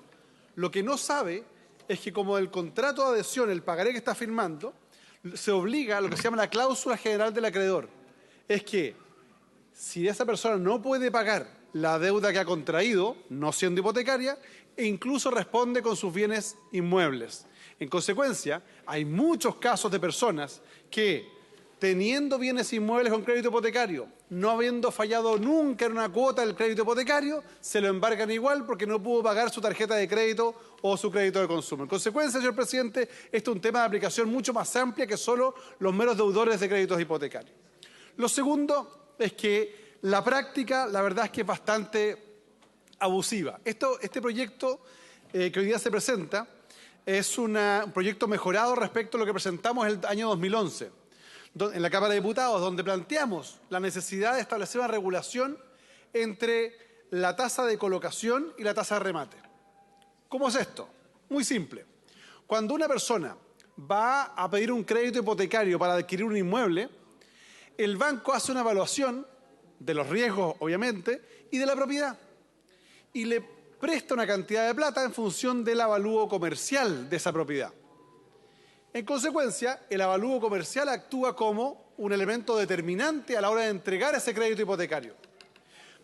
lo que no sabe es que, como el contrato de adhesión, el pagaré que está firmando, se obliga a lo que se llama la cláusula general del acreedor. Es que si esa persona no puede pagar la deuda que ha contraído, no siendo hipotecaria, e incluso responde con sus bienes inmuebles. En consecuencia, hay muchos casos de personas que, teniendo bienes inmuebles con crédito hipotecario, no habiendo fallado nunca en una cuota del crédito hipotecario, se lo embargan igual porque no pudo pagar su tarjeta de crédito o su crédito de consumo. En consecuencia, señor presidente, este es un tema de aplicación mucho más amplia que solo los meros deudores de créditos hipotecarios. Lo segundo es que la práctica, la verdad es que es bastante abusiva. Este proyecto que hoy día se presenta es un proyecto mejorado respecto a lo que presentamos el año 2011. En la Cámara de Diputados, donde planteamos la necesidad de establecer una regulación entre la tasa de colocación y la tasa de remate. ¿Cómo es esto? Muy simple. Cuando una persona va a pedir un crédito hipotecario para adquirir un inmueble, el banco hace una evaluación de los riesgos, obviamente, y de la propiedad. Y le presta una cantidad de plata en función del avalúo comercial de esa propiedad. En consecuencia, el avalúo comercial actúa como un elemento determinante a la hora de entregar ese crédito hipotecario.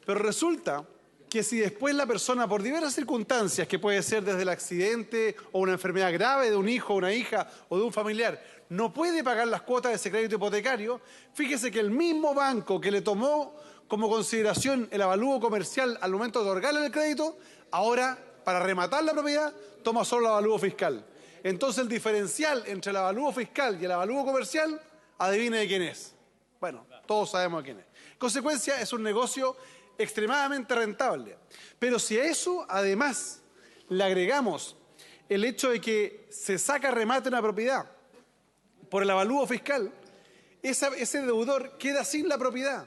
Pero resulta que si después la persona, por diversas circunstancias, que puede ser desde el accidente o una enfermedad grave de un hijo, una hija o de un familiar, no puede pagar las cuotas de ese crédito hipotecario, fíjese que el mismo banco que le tomó como consideración el avalúo comercial al momento de otorgarle el crédito, ahora, para rematar la propiedad, toma solo el avalúo fiscal. Entonces el diferencial entre el avalúo fiscal y el avalúo comercial, adivine de quién es. Bueno, todos sabemos de quién es. En consecuencia, es un negocio extremadamente rentable. Pero si a eso, además, le agregamos el hecho de que se saca remate una propiedad por el avalúo fiscal, ese deudor queda sin la propiedad.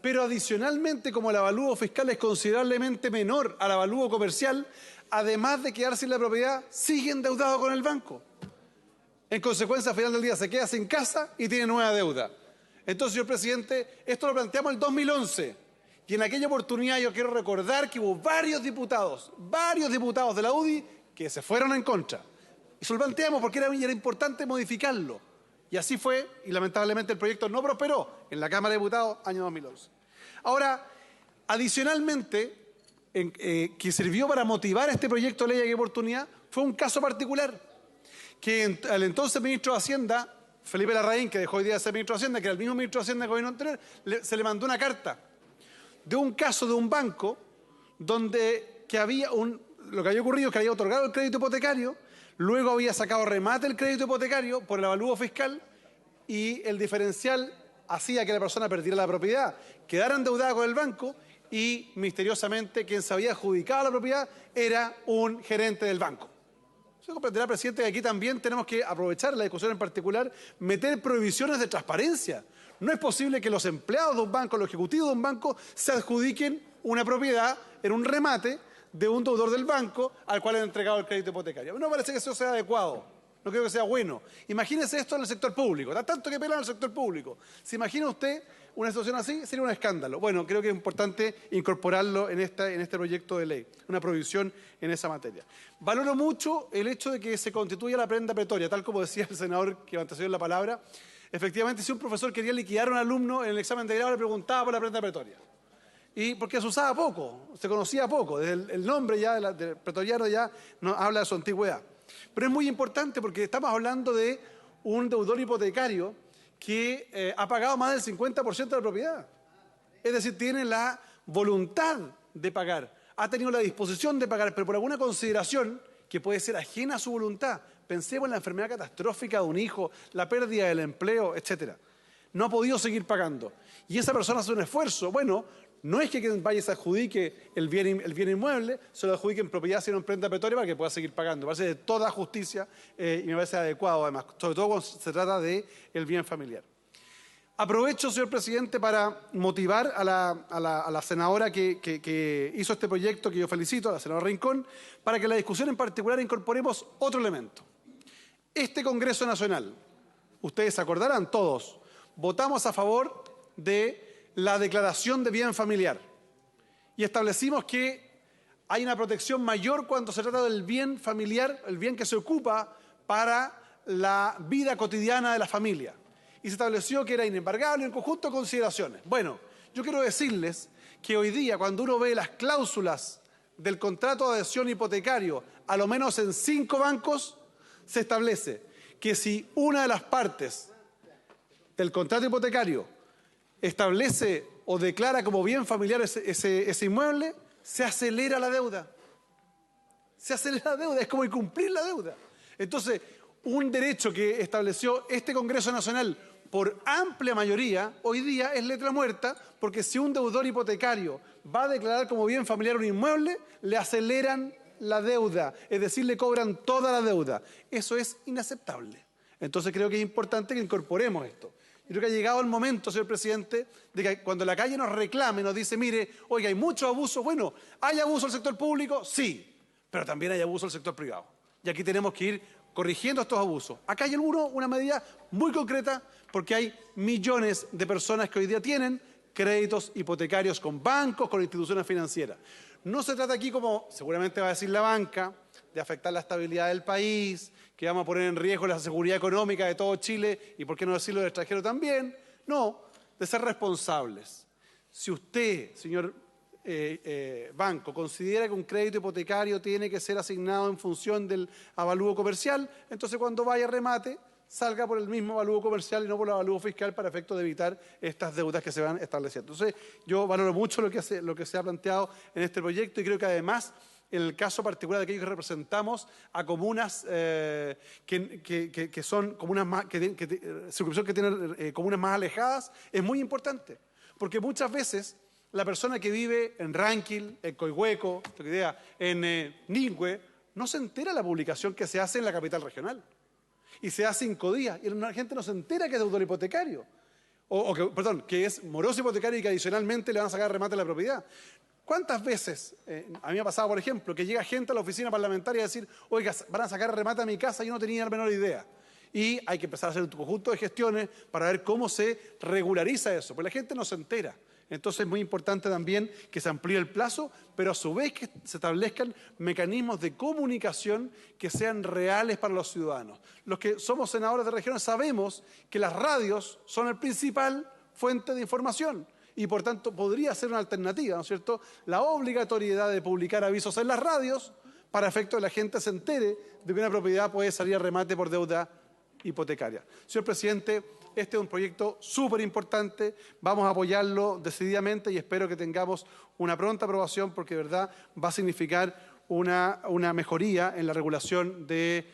Pero adicionalmente, como el avalúo fiscal es considerablemente menor al avalúo comercial, además de quedar sin la propiedad, sigue endeudado con el banco. En consecuencia, al final del día se queda sin casa y tiene nueva deuda. Entonces, señor presidente, esto lo planteamos en el 2011. Y en aquella oportunidad yo quiero recordar que hubo varios diputados de la UDI que se fueron en contra. Y se lo planteamos porque era importante modificarlo. Y así fue, y lamentablemente el proyecto no prosperó en la Cámara de Diputados año 2011. Ahora, adicionalmente, que sirvió para motivar este proyecto de ley de aquella oportunidad, fue un caso particular, que al entonces ministro de Hacienda, Felipe Larraín, que dejó hoy día de ser ministro de Hacienda, que era el mismo ministro de Hacienda del gobierno anterior, se le mandó una carta de un caso de un banco donde lo que había ocurrido es que había otorgado el crédito hipotecario, luego había sacado remate el crédito hipotecario por el avalúo fiscal y el diferencial hacía que la persona perdiera la propiedad, quedara endeudada con el banco y misteriosamente quien se había adjudicado la propiedad era un gerente del banco. Usted comprenderá, presidente, que aquí también tenemos que aprovechar la discusión en particular, meter prohibiciones de transparencia. No es posible que los empleados de un banco, los ejecutivos de un banco, se adjudiquen una propiedad en un remate de un deudor del banco al cual han entregado el crédito hipotecario. No parece que eso sea adecuado, no creo que sea bueno. Imagínese esto en el sector público, da tanto que pelan en el sector público. ¿Se imagina usted una situación así? Sería un escándalo. Bueno, creo que es importante incorporarlo en este proyecto de ley, una prohibición en esa materia. Valoro mucho el hecho de que se constituya la prenda pretoria, tal como decía el senador que antecedió la palabra. Efectivamente, si un profesor quería liquidar a un alumno en el examen de grado, le preguntaba por la prenda pretoria. Y porque se usaba poco, se conocía poco, desde el nombre ya del pretoriano ya no habla de su antigüedad. Pero es muy importante porque estamos hablando de un deudor hipotecario que ha pagado más del 50% de la propiedad. Es decir, tiene la voluntad de pagar, ha tenido la disposición de pagar, pero por alguna consideración que puede ser ajena a su voluntad. Pensemos en la enfermedad catastrófica de un hijo, la pérdida del empleo, etcétera. No ha podido seguir pagando. Y esa persona hace un esfuerzo. Bueno, no es que quien vaya y se adjudique el bien inmueble, se lo adjudique en propiedad sino en prenda petrólea para que pueda seguir pagando. Me parece de toda justicia y me parece adecuado además, sobre todo cuando se trata del bien familiar. Aprovecho, señor presidente, para motivar a la senadora que hizo este proyecto, que yo felicito, a la senadora Rincón, para que en la discusión en particular incorporemos otro elemento. Este Congreso Nacional, ustedes se acordarán todos, votamos a favor de la declaración de bien familiar y establecimos que hay una protección mayor cuando se trata del bien familiar, el bien que se ocupa para la vida cotidiana de la familia. Y se estableció que era inembargable en conjunto de consideraciones. Bueno, yo quiero decirles que hoy día, cuando uno ve las cláusulas del contrato de adhesión hipotecario, a lo menos en 5 bancos, se establece que si una de las partes del contrato hipotecario establece o declara como bien familiar ese inmueble, se acelera la deuda. Se acelera la deuda, es como incumplir la deuda. Entonces, un derecho que estableció este Congreso Nacional por amplia mayoría, hoy día es letra muerta, porque si un deudor hipotecario va a declarar como bien familiar un inmueble, le aceleran la deuda, es decir, le cobran toda la deuda. Eso es inaceptable. Entonces creo que es importante que incorporemos esto. Yo creo que ha llegado el momento, señor presidente, de que cuando la calle nos reclame, nos dice, mire, oiga, hay mucho abuso. Bueno, ¿hay abuso del sector público? Sí, pero también hay abuso del sector privado. Y aquí tenemos que ir corrigiendo estos abusos. Acá hay una medida muy concreta, porque hay millones de personas que hoy día tienen créditos hipotecarios con bancos, con instituciones financieras. No se trata aquí, como seguramente va a decir la banca, de afectar la estabilidad del país, que vamos a poner en riesgo la seguridad económica de todo Chile y, por qué no decirlo, del extranjero también. No, de ser responsables. Si usted, señor banco, considera que un crédito hipotecario tiene que ser asignado en función del avalúo comercial, entonces cuando vaya a remate, salga por el mismo avalúo comercial y no por el avalúo fiscal para efecto de evitar estas deudas que se van estableciendo. Entonces, yo valoro mucho lo que se ha planteado en este proyecto y creo que además, en el caso particular de aquellos que representamos a comunas que son comunas más, circunscripción que tienen comunas más alejadas, es muy importante, porque muchas veces la persona que vive en Ranquil, en Coihueco, en Ningüe, no se entera de la publicación que se hace en la capital regional. Y se da 5 días, y la gente no se entera que es deudor hipotecario. Que es moroso hipotecario y que adicionalmente le van a sacar remate a la propiedad. ¿Cuántas veces, a mí me ha pasado, por ejemplo, que llega gente a la oficina parlamentaria a decir, oiga, van a sacar remate a mi casa y yo no tenía la menor idea? Y hay que empezar a hacer un conjunto de gestiones para ver cómo se regulariza eso, porque la gente no se entera. Entonces es muy importante también que se amplíe el plazo, pero a su vez que se establezcan mecanismos de comunicación que sean reales para los ciudadanos. Los que somos senadores de regiones sabemos que las radios son el principal fuente de información y por tanto podría ser una alternativa, ¿no es cierto?, la obligatoriedad de publicar avisos en las radios para efecto de que la gente se entere de que una propiedad puede salir a remate por deuda hipotecaria. Señor presidente, este es un proyecto súper importante, vamos a apoyarlo decididamente y espero que tengamos una pronta aprobación porque de verdad va a significar una mejoría en la regulación de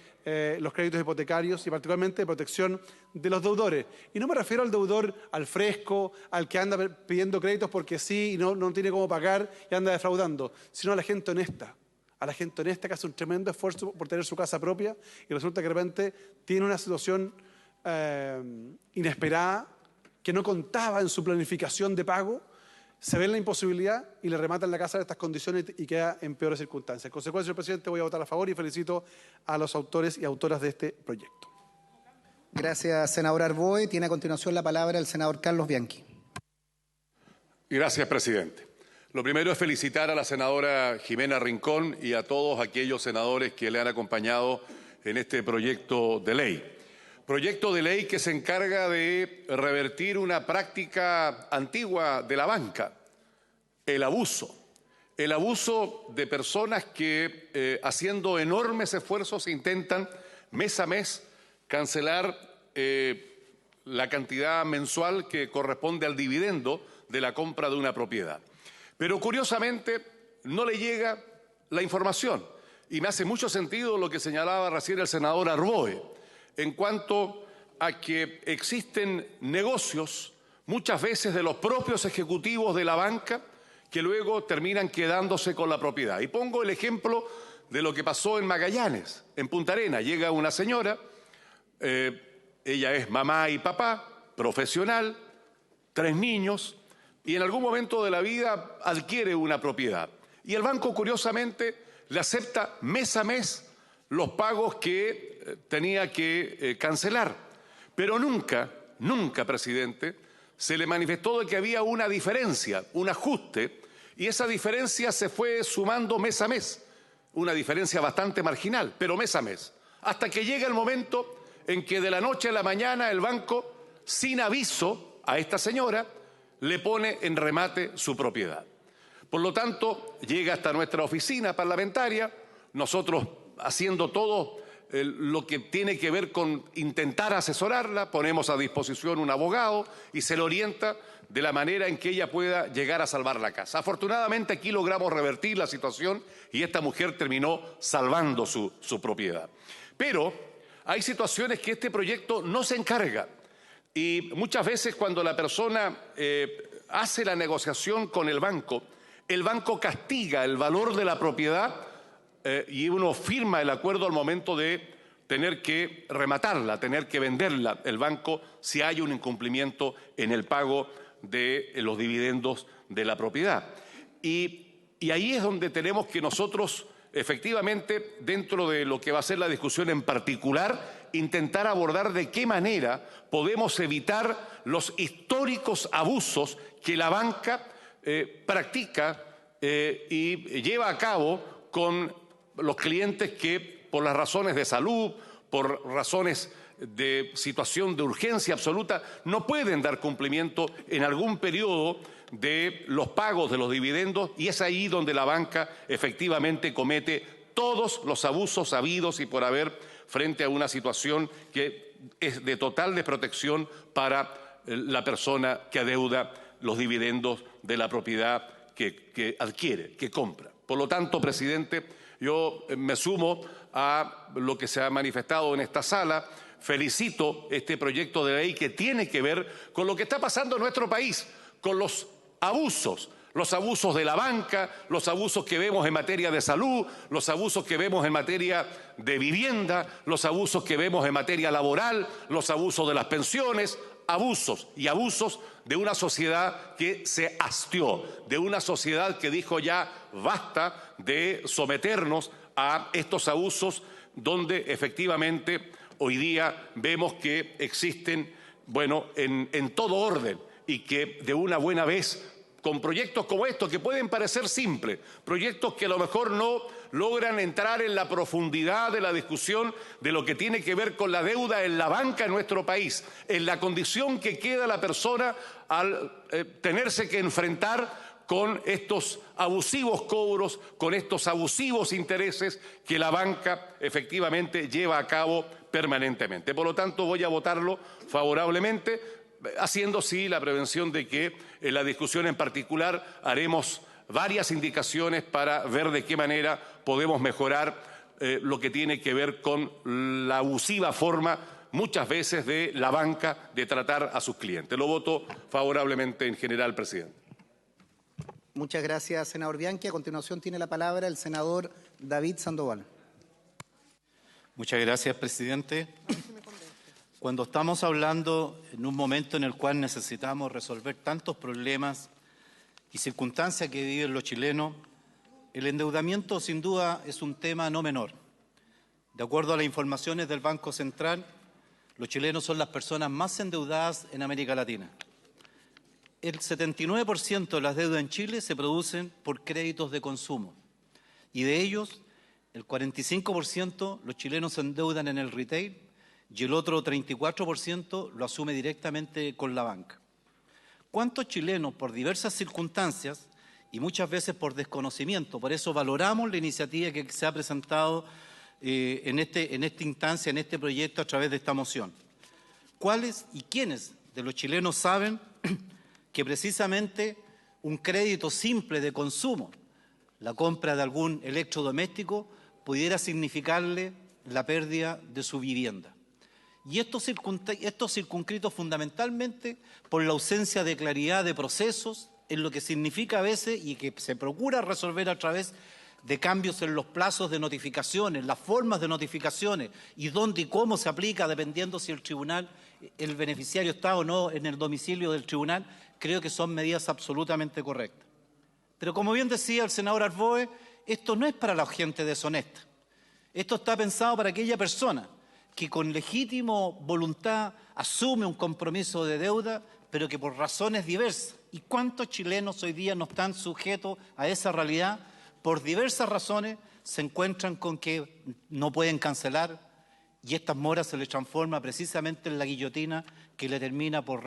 los créditos hipotecarios y particularmente de protección de los deudores. Y no me refiero al deudor al fresco, al que anda pidiendo créditos porque sí y no tiene cómo pagar y anda defraudando, sino a la gente honesta. A la gente honesta que hace un tremendo esfuerzo por tener su casa propia y resulta que de repente tiene una situación inesperada que no contaba en su planificación de pago, se ve en la imposibilidad y le rematan la casa en estas condiciones y queda en peores circunstancias. En consecuencia, señor presidente, voy a votar a favor y felicito a los autores y autoras de este proyecto. Gracias, senador Arboe. Tiene a continuación la palabra el senador Carlos Bianchi. Gracias, presidente. Lo primero es felicitar a la senadora Jimena Rincón y a todos aquellos senadores que le han acompañado en este proyecto de ley. Proyecto de ley que se encarga de revertir una práctica antigua de la banca, el abuso de personas que haciendo enormes esfuerzos intentan mes a mes cancelar la cantidad mensual que corresponde al dividendo de la compra de una propiedad. Pero curiosamente no le llega la información y me hace mucho sentido lo que señalaba recién el senador Arboe en cuanto a que existen negocios muchas veces de los propios ejecutivos de la banca que luego terminan quedándose con la propiedad. Y pongo el ejemplo de lo que pasó en Magallanes, en Punta Arenas. Llega una señora, ella es mamá y papá, profesional, 3 niños, y en algún momento de la vida adquiere una propiedad. Y el banco, curiosamente, le acepta mes a mes los pagos que tenía que cancelar. Pero nunca, presidente, se le manifestó de que había una diferencia, un ajuste, y esa diferencia se fue sumando mes a mes. Una diferencia bastante marginal, pero mes a mes. Hasta que llega el momento en que de la noche a la mañana el banco, sin aviso a esta señora, le pone en remate su propiedad. Por lo tanto, llega hasta nuestra oficina parlamentaria, nosotros haciendo todo lo que tiene que ver con intentar asesorarla, ponemos a disposición un abogado y se le orienta de la manera en que ella pueda llegar a salvar la casa. Afortunadamente aquí logramos revertir la situación y esta mujer terminó salvando su propiedad. Pero hay situaciones que este proyecto no se encarga y muchas veces cuando la persona hace la negociación con el banco castiga el valor de la propiedad y uno firma el acuerdo al momento de tener que rematarla, tener que venderla el banco si hay un incumplimiento en el pago de los dividendos de la propiedad. Y ahí es donde tenemos que nosotros, efectivamente, dentro de lo que va a ser la discusión en particular, intentar abordar de qué manera podemos evitar los históricos abusos que la banca practica y lleva a cabo con los clientes que por las razones de salud, por razones de situación de urgencia absoluta, no pueden dar cumplimiento en algún periodo de los pagos de los dividendos y es ahí donde la banca efectivamente comete todos los abusos habidos y por haber frente a una situación que es de total desprotección para la persona que adeuda los dividendos de la propiedad que adquiere, que compra. Por lo tanto, presidente, yo me sumo a lo que se ha manifestado en esta sala. Felicito este proyecto de ley que tiene que ver con lo que está pasando en nuestro país, con los abusos de la banca, los abusos que vemos en materia de salud, los abusos que vemos en materia de vivienda, los abusos que vemos en materia laboral, los abusos de las pensiones, abusos de una sociedad que se hastió, de una sociedad que dijo ya basta de someternos a estos abusos donde efectivamente hoy día vemos que existen, en todo orden y que de una buena vez con proyectos como estos que pueden parecer simples, proyectos que a lo mejor no logran entrar en la profundidad de la discusión de lo que tiene que ver con la deuda en la banca en nuestro país, en la condición que queda la persona al tenerse que enfrentar con estos abusivos cobros, con estos abusivos intereses que la banca efectivamente lleva a cabo permanentemente. Por lo tanto, voy a votarlo favorablemente, haciendo sí la prevención de que en la discusión en particular haremos varias indicaciones para ver de qué manera podemos mejorar lo que tiene que ver con la abusiva forma muchas veces de la banca de tratar a sus clientes. Lo voto favorablemente en general, presidente. Muchas gracias, senador Bianchi. A continuación tiene la palabra el senador David Sandoval. Muchas gracias, presidente. Cuando estamos hablando en un momento en el cual necesitamos resolver tantos problemas y circunstancias que viven los chilenos, el endeudamiento sin duda es un tema no menor. De acuerdo a las informaciones del Banco Central, los chilenos son las personas más endeudadas en América Latina. El 79% de las deudas en Chile se producen por créditos de consumo y de ellos el 45% los chilenos se endeudan en el retail y el otro 34% lo asume directamente con la banca. ¿Cuántos chilenos, por diversas circunstancias y muchas veces por desconocimiento, por eso valoramos la iniciativa que se ha presentado en esta instancia, en este proyecto a través de esta moción? ¿Cuáles y quiénes de los chilenos saben que precisamente un crédito simple de consumo, la compra de algún electrodoméstico, pudiera significarle la pérdida de su vivienda. Y esto circunscrito fundamentalmente por la ausencia de claridad de procesos en lo que significa a veces y que se procura resolver a través de cambios en los plazos de notificaciones, las formas de notificaciones y dónde y cómo se aplica dependiendo si el beneficiario está o no en el domicilio del tribunal, creo que son medidas absolutamente correctas. Pero como bien decía el senador Arboe, esto no es para la gente deshonesta. Esto está pensado para aquella persona que con legítimo voluntad asume un compromiso de deuda, pero que por razones diversas. ¿Y cuántos chilenos hoy día no están sujetos a esa realidad? Por diversas razones se encuentran con que no pueden cancelar y estas moras se les transforma precisamente en la guillotina que le termina por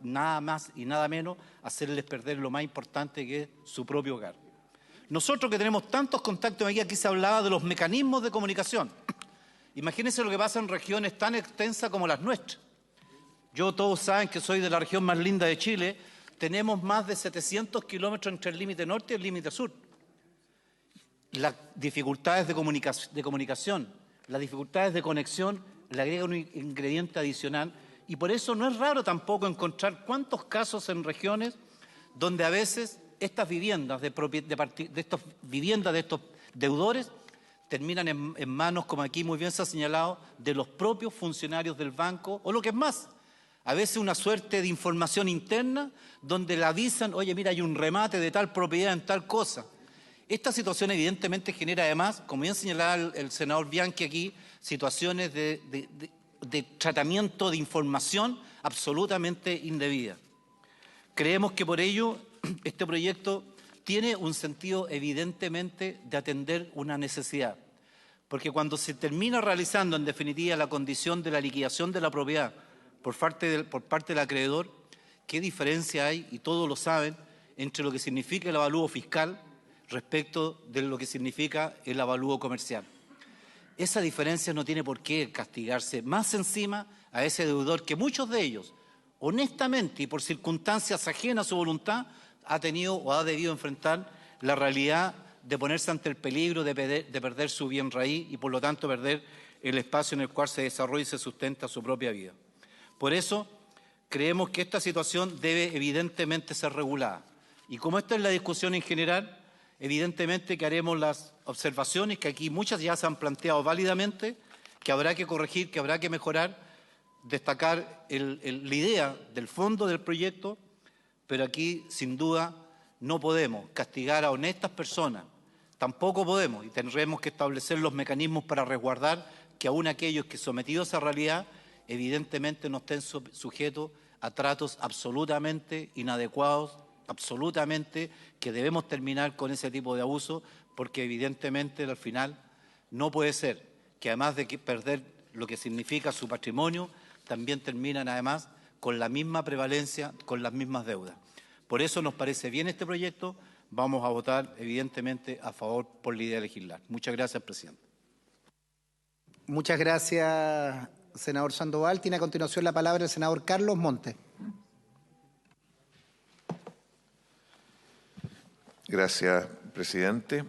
nada más y nada menos hacerles perder lo más importante que es su propio hogar. Nosotros que tenemos tantos contactos aquí se hablaba de los mecanismos de comunicación. Imagínense lo que pasa en regiones tan extensas como las nuestras. Todos saben que soy de la región más linda de Chile. Tenemos más de 700 kilómetros entre el límite norte y el límite sur. Las dificultades de comunicación, las dificultades de conexión, le agregan un ingrediente adicional. Y por eso no es raro tampoco encontrar cuántos casos en regiones donde a veces estas viviendas de estos deudores terminan en manos, como aquí muy bien se ha señalado, de los propios funcionarios del banco, o lo que es más, a veces una suerte de información interna donde le avisan, oye, mira, hay un remate de tal propiedad en tal cosa. Esta situación evidentemente genera además, como bien señalaba el senador Bianchi aquí, situaciones de tratamiento de información absolutamente indebida. Creemos que por ello este proyecto tiene un sentido evidentemente de atender una necesidad, porque cuando se termina realizando en definitiva la condición de la liquidación de la propiedad por parte del acreedor, ¿qué diferencia hay? Y todos lo saben, entre lo que significa el avalúo fiscal respecto de lo que significa el avalúo comercial. Esa diferencia no tiene por qué castigarse más encima a ese deudor que muchos de ellos, honestamente y por circunstancias ajenas a su voluntad, ha tenido o ha debido enfrentar la realidad de ponerse ante el peligro de perder su bien raíz y por lo tanto perder el espacio en el cual se desarrolla y se sustenta su propia vida. Por eso creemos que esta situación debe evidentemente ser regulada. Y como esta es la discusión en general, evidentemente que haremos las observaciones que aquí muchas ya se han planteado válidamente, que habrá que corregir, que habrá que mejorar, destacar la idea del fondo del proyecto, pero aquí sin duda no podemos castigar a honestas personas, tampoco podemos y tendremos que establecer los mecanismos para resguardar que aún aquellos que sometidos a esa realidad evidentemente no estén sujetos a tratos absolutamente inadecuados, absolutamente que debemos terminar con ese tipo de abuso, porque evidentemente al final no puede ser que además de perder lo que significa su patrimonio, también terminan además con la misma prevalencia, con las mismas deudas. Por eso nos parece bien este proyecto, vamos a votar evidentemente a favor por la idea de legislar. Muchas gracias, presidente. Muchas gracias, senador Sandoval. Tiene a continuación la palabra el senador Carlos Montes. Gracias, presidente.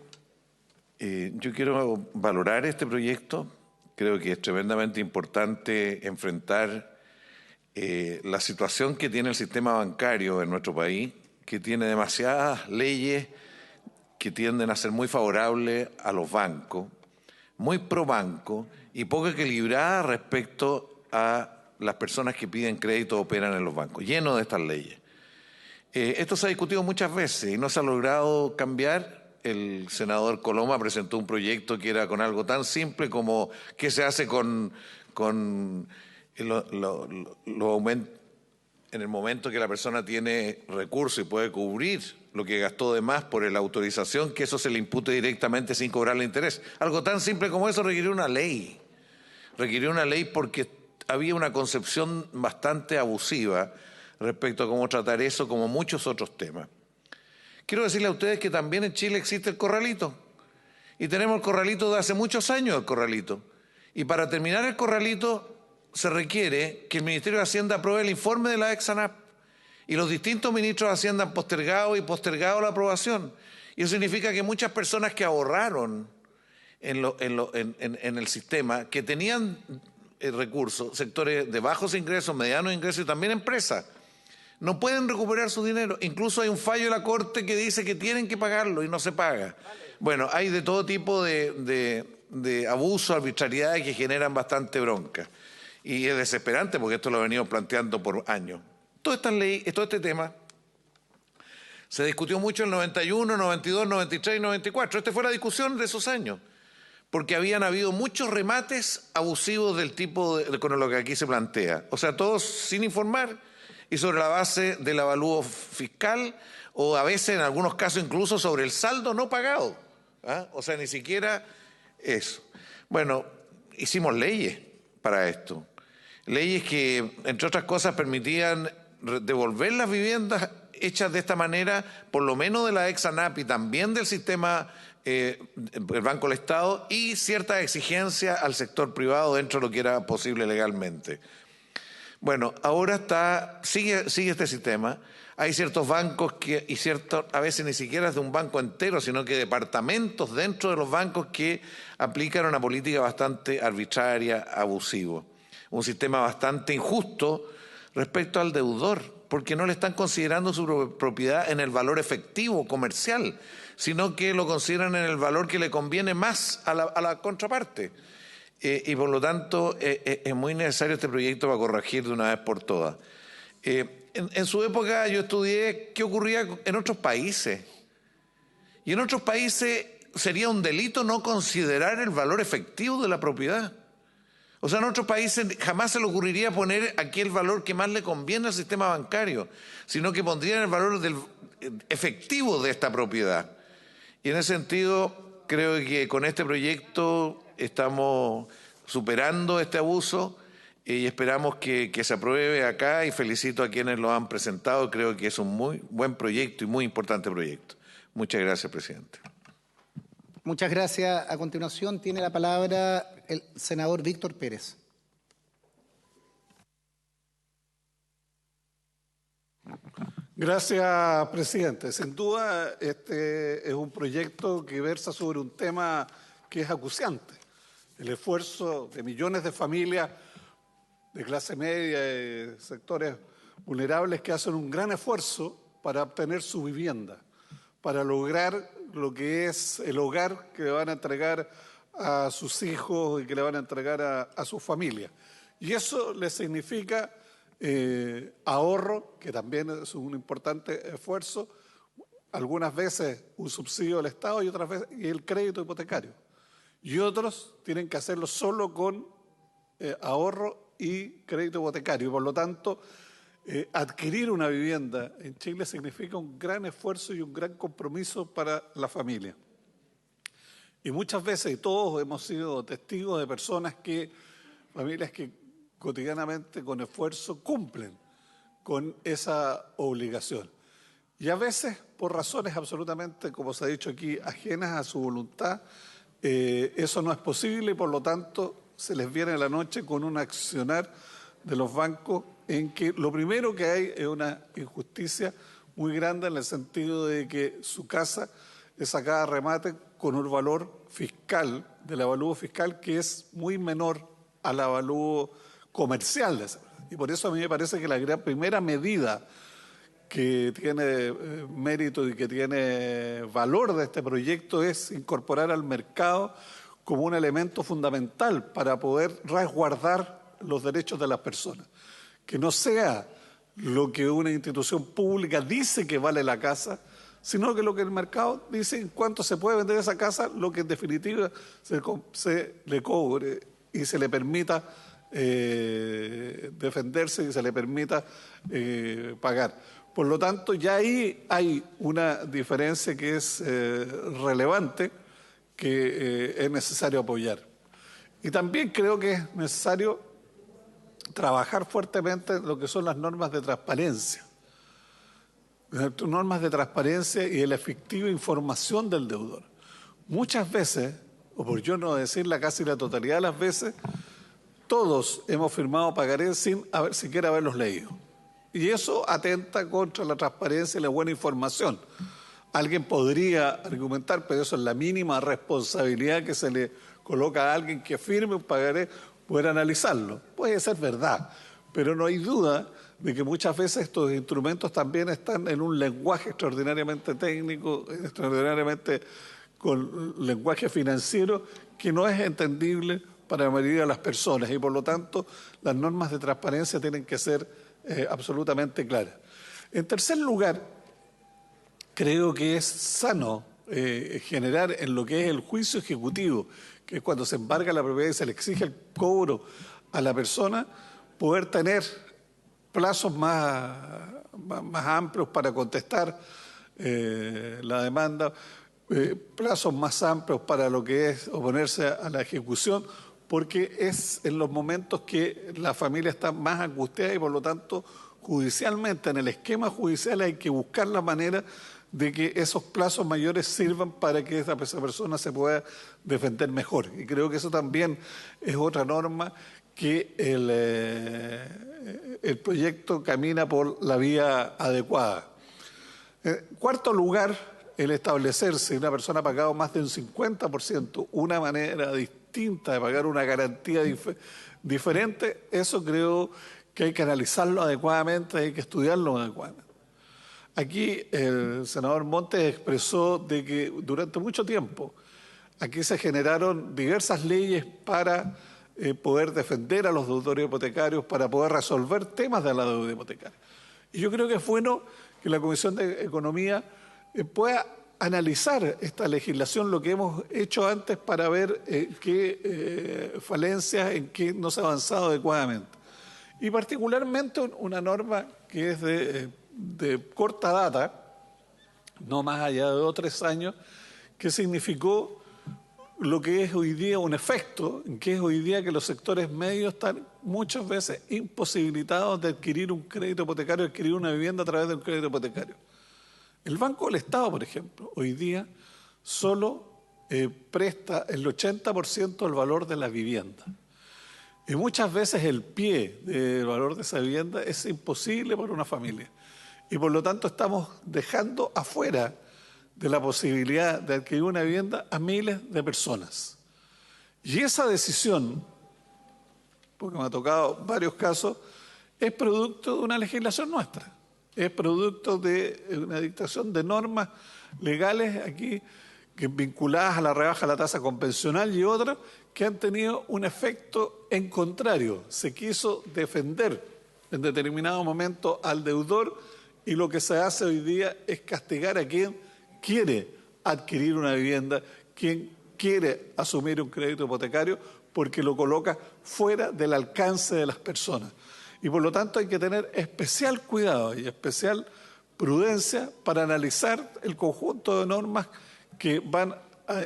Yo quiero valorar este proyecto. Creo que es tremendamente importante enfrentar la situación que tiene el sistema bancario en nuestro país, que tiene demasiadas leyes que tienden a ser muy favorables a los bancos, muy pro banco y poco equilibradas respecto a las personas que piden crédito o operan en los bancos, lleno de estas leyes. Esto se ha discutido muchas veces y no se ha logrado cambiar. El senador Coloma presentó un proyecto que era con algo tan simple como qué se hace con en el momento que la persona tiene recursos y puede cubrir lo que gastó de más por la autorización, que eso se le impute directamente sin cobrarle interés. Algo tan simple como eso requirió una ley. Requirió una ley porque había una concepción bastante abusiva respecto a cómo tratar eso, como muchos otros temas. Quiero decirle a ustedes que también en Chile existe el corralito. Y tenemos el corralito de hace muchos años, el corralito. Y para terminar el corralito se requiere que el Ministerio de Hacienda apruebe el informe de la Exanap. Y los distintos ministros de Hacienda han postergado y postergado la aprobación. Y eso significa que muchas personas que ahorraron en el sistema, que tenían recursos, sectores de bajos ingresos, medianos ingresos y también empresas, no pueden recuperar su dinero. Incluso hay un fallo de la Corte que dice que tienen que pagarlo y no se paga. Bueno, hay de todo tipo de abusos, arbitrariedades que generan bastante bronca. Y es desesperante porque esto lo he venido planteando por años. Todo este tema se discutió mucho en el 91, 92, 93 y 94. Esta fue la discusión de esos años, porque habían habido muchos remates abusivos del tipo con lo que aquí se plantea. O sea, todos sin informar y sobre la base del avalúo fiscal o a veces en algunos casos incluso sobre el saldo no pagado. ¿Ah? O sea, ni siquiera eso. Bueno, hicimos leyes para esto. Leyes que, entre otras cosas, permitían devolver las viviendas hechas de esta manera, por lo menos de la ex ANAP y también del sistema el Banco del Estado, y cierta exigencia al sector privado dentro de lo que era posible legalmente. Bueno, ahora sigue este sistema. Hay ciertos bancos a veces ni siquiera es de un banco entero, sino que departamentos dentro de los bancos que aplican una política bastante arbitraria, abusiva. Un sistema bastante injusto respecto al deudor, porque no le están considerando su propiedad en el valor efectivo comercial, sino que lo consideran en el valor que le conviene más a la contraparte. Y por lo tanto es muy necesario este proyecto para corregir de una vez por todas. En su época yo estudié qué ocurría en otros países. Y en otros países sería un delito no considerar el valor efectivo de la propiedad. O sea, en otros países jamás se le ocurriría poner aquí el valor que más le conviene al sistema bancario, sino que pondrían el valor efectivo de esta propiedad. Y en ese sentido, creo que con este proyecto estamos superando este abuso y esperamos que se apruebe acá, y felicito a quienes lo han presentado. Creo que es un muy buen proyecto y muy importante proyecto. Muchas gracias, presidente. Muchas gracias. A continuación tiene la palabra el senador Víctor Pérez. Gracias, presidente. Sin duda, este es un proyecto que versa sobre un tema que es acuciante. El esfuerzo de millones de familias de clase media y sectores vulnerables que hacen un gran esfuerzo para obtener su vivienda, para lograr lo que es el hogar que le van a entregar a sus hijos y que le van a entregar a su familia. Y eso les significa ahorro, que también es un importante esfuerzo, algunas veces un subsidio del Estado y otras veces y el crédito hipotecario. Y otros tienen que hacerlo solo con ahorro y crédito hipotecario. Y por lo tanto, adquirir una vivienda en Chile significa un gran esfuerzo y un gran compromiso para la familia. Y muchas veces, y todos hemos sido testigos de familias que cotidianamente con esfuerzo cumplen con esa obligación. Y a veces, por razones absolutamente, como se ha dicho aquí, ajenas a su voluntad, eso no es posible y por lo tanto se les viene la noche con un accionar de los bancos en que lo primero que hay es una injusticia muy grande en el sentido de que su casa es sacada a remate con un valor fiscal, del avalúo fiscal, que es muy menor al avalúo comercial. Y por eso a mí me parece que la primera medida que tiene mérito y que tiene valor de este proyecto es incorporar al mercado como un elemento fundamental para poder resguardar los derechos de las personas. Que no sea lo que una institución pública dice que vale la casa, sino que lo que el mercado dice en cuánto se puede vender esa casa, lo que en definitiva se le cobre y se le permita defenderse y se le permita pagar. Por lo tanto, ya ahí hay una diferencia que es relevante, que es necesario apoyar. Y también creo que es necesario trabajar fuertemente en lo que son las normas de transparencia. Normas de transparencia y de la efectiva información del deudor. Muchas veces, o por yo no decirla casi la totalidad de las veces, todos hemos firmado pagarés sin siquiera haberlos leído. Y eso atenta contra la transparencia y la buena información. Alguien podría argumentar, pero eso es la mínima responsabilidad que se le coloca a alguien que firme un pagaré, poder analizarlo. Puede ser verdad, pero no hay duda de que muchas veces estos instrumentos también están en un lenguaje extraordinariamente técnico, extraordinariamente con lenguaje financiero, que no es entendible para la mayoría de las personas y por lo tanto las normas de transparencia tienen que ser absolutamente claras. En tercer lugar, creo que es sano generar en lo que es el juicio ejecutivo, que es cuando se embarga la propiedad y se le exige el cobro a la persona, poder tener plazos más amplios para contestar la demanda, plazos más amplios para lo que es oponerse a la ejecución, porque es en los momentos que la familia está más angustiada y por lo tanto judicialmente, en el esquema judicial hay que buscar la manera de que esos plazos mayores sirvan para que esa persona se pueda defender mejor. Y creo que eso también es otra norma que el proyecto camina por la vía adecuada. En cuarto lugar, el establecer si una persona ha pagado más de un 50%, una manera distinta de pagar una garantía diferente, eso creo que hay que analizarlo adecuadamente, hay que estudiarlo adecuadamente. Aquí el senador Montes expresó de que durante mucho tiempo aquí se generaron diversas leyes para poder defender a los deudores hipotecarios, para poder resolver temas de la deuda hipotecaria. Y yo creo que es bueno que la Comisión de Economía pueda analizar esta legislación, lo que hemos hecho antes, para ver qué falencias, en qué no se ha avanzado adecuadamente. Y particularmente una norma que es de corta data, no más allá de 2 o 3 años, que significó lo que es hoy día un efecto, que es hoy día que los sectores medios están muchas veces imposibilitados de adquirir un crédito hipotecario, adquirir una vivienda a través de un crédito hipotecario. El Banco del Estado, por ejemplo, hoy día solo presta el 80% del valor de la vivienda. Y muchas veces el pie del valor de esa vivienda es imposible para una familia. Y por lo tanto estamos dejando afuera de la posibilidad de adquirir una vivienda a miles de personas. Y esa decisión, porque me ha tocado varios casos, es producto de una legislación nuestra. Es producto de una dictación de normas legales aquí que vinculadas a la rebaja de la tasa convencional y otras que han tenido un efecto en contrario. Se quiso defender en determinado momento al deudor y lo que se hace hoy día es castigar a quien quiere adquirir una vivienda, quien quiere asumir un crédito hipotecario, porque lo coloca fuera del alcance de las personas. Y por lo tanto hay que tener especial cuidado y especial prudencia para analizar el conjunto de normas que van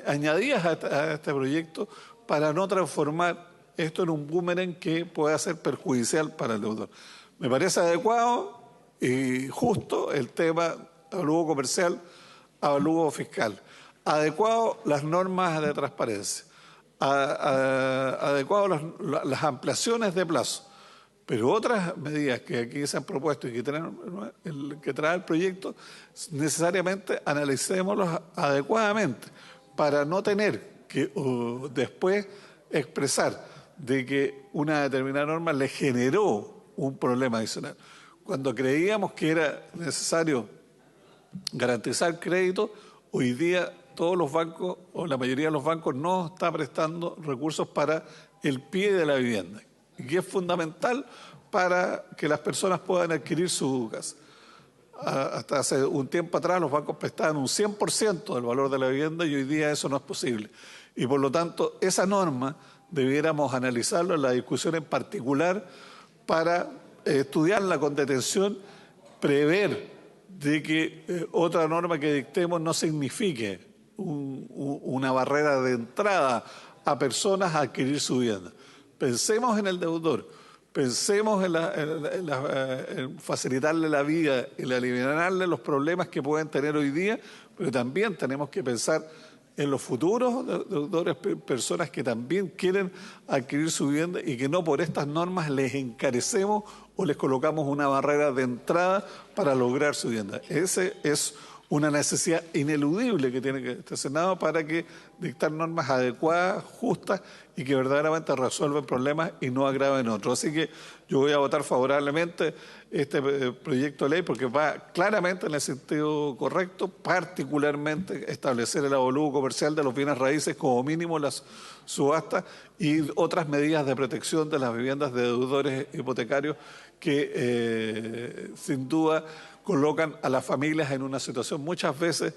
añadidas a este proyecto para no transformar esto en un boomerang que pueda ser perjudicial para el deudor. Me parece adecuado y justo el tema avalúo comercial, avalúo fiscal. Adecuado las normas de transparencia, adecuado las ampliaciones de plazo. Pero otras medidas que aquí se han propuesto y que trae el proyecto, necesariamente analicémoslas adecuadamente para no tener que después expresar de que una determinada norma le generó un problema adicional. Cuando creíamos que era necesario garantizar crédito, hoy día todos los bancos o la mayoría de los bancos no está prestando recursos para el pie de la vivienda, y que es fundamental para que las personas puedan adquirir su casa. Hasta hace un tiempo atrás los bancos prestaban un 100% del valor de la vivienda y hoy día eso no es posible. Y por lo tanto esa norma debiéramos analizarla en la discusión en particular para estudiarla con detención, prever de que otra norma que dictemos no signifique una barrera de entrada a personas a adquirir su vivienda. Pensemos en el deudor, pensemos en facilitarle la vida y eliminarle los problemas que pueden tener hoy día, pero también tenemos que pensar en los futuros deudores, personas que también quieren adquirir su vivienda y que no por estas normas les encarecemos o les colocamos una barrera de entrada para lograr su vivienda. Ese es una necesidad ineludible que tiene este Senado para que dictar normas adecuadas, justas y que verdaderamente resuelven problemas y no agraven otros. Así que yo voy a votar favorablemente este proyecto de ley porque va claramente en el sentido correcto, particularmente establecer el avalúo comercial de los bienes raíces como mínimo las subastas y otras medidas de protección de las viviendas de deudores hipotecarios que sin duda colocan a las familias en una situación muchas veces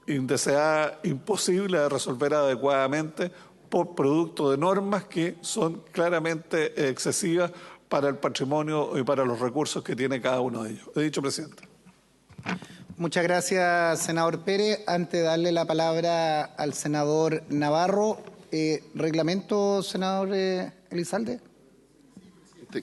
indeseada, imposible de resolver adecuadamente por producto de normas que son claramente excesivas para el patrimonio y para los recursos que tiene cada uno de ellos. He dicho, presidente. Muchas gracias, senador Pérez. Antes de darle la palabra al senador Navarro, ¿reglamento, senador Elizalde?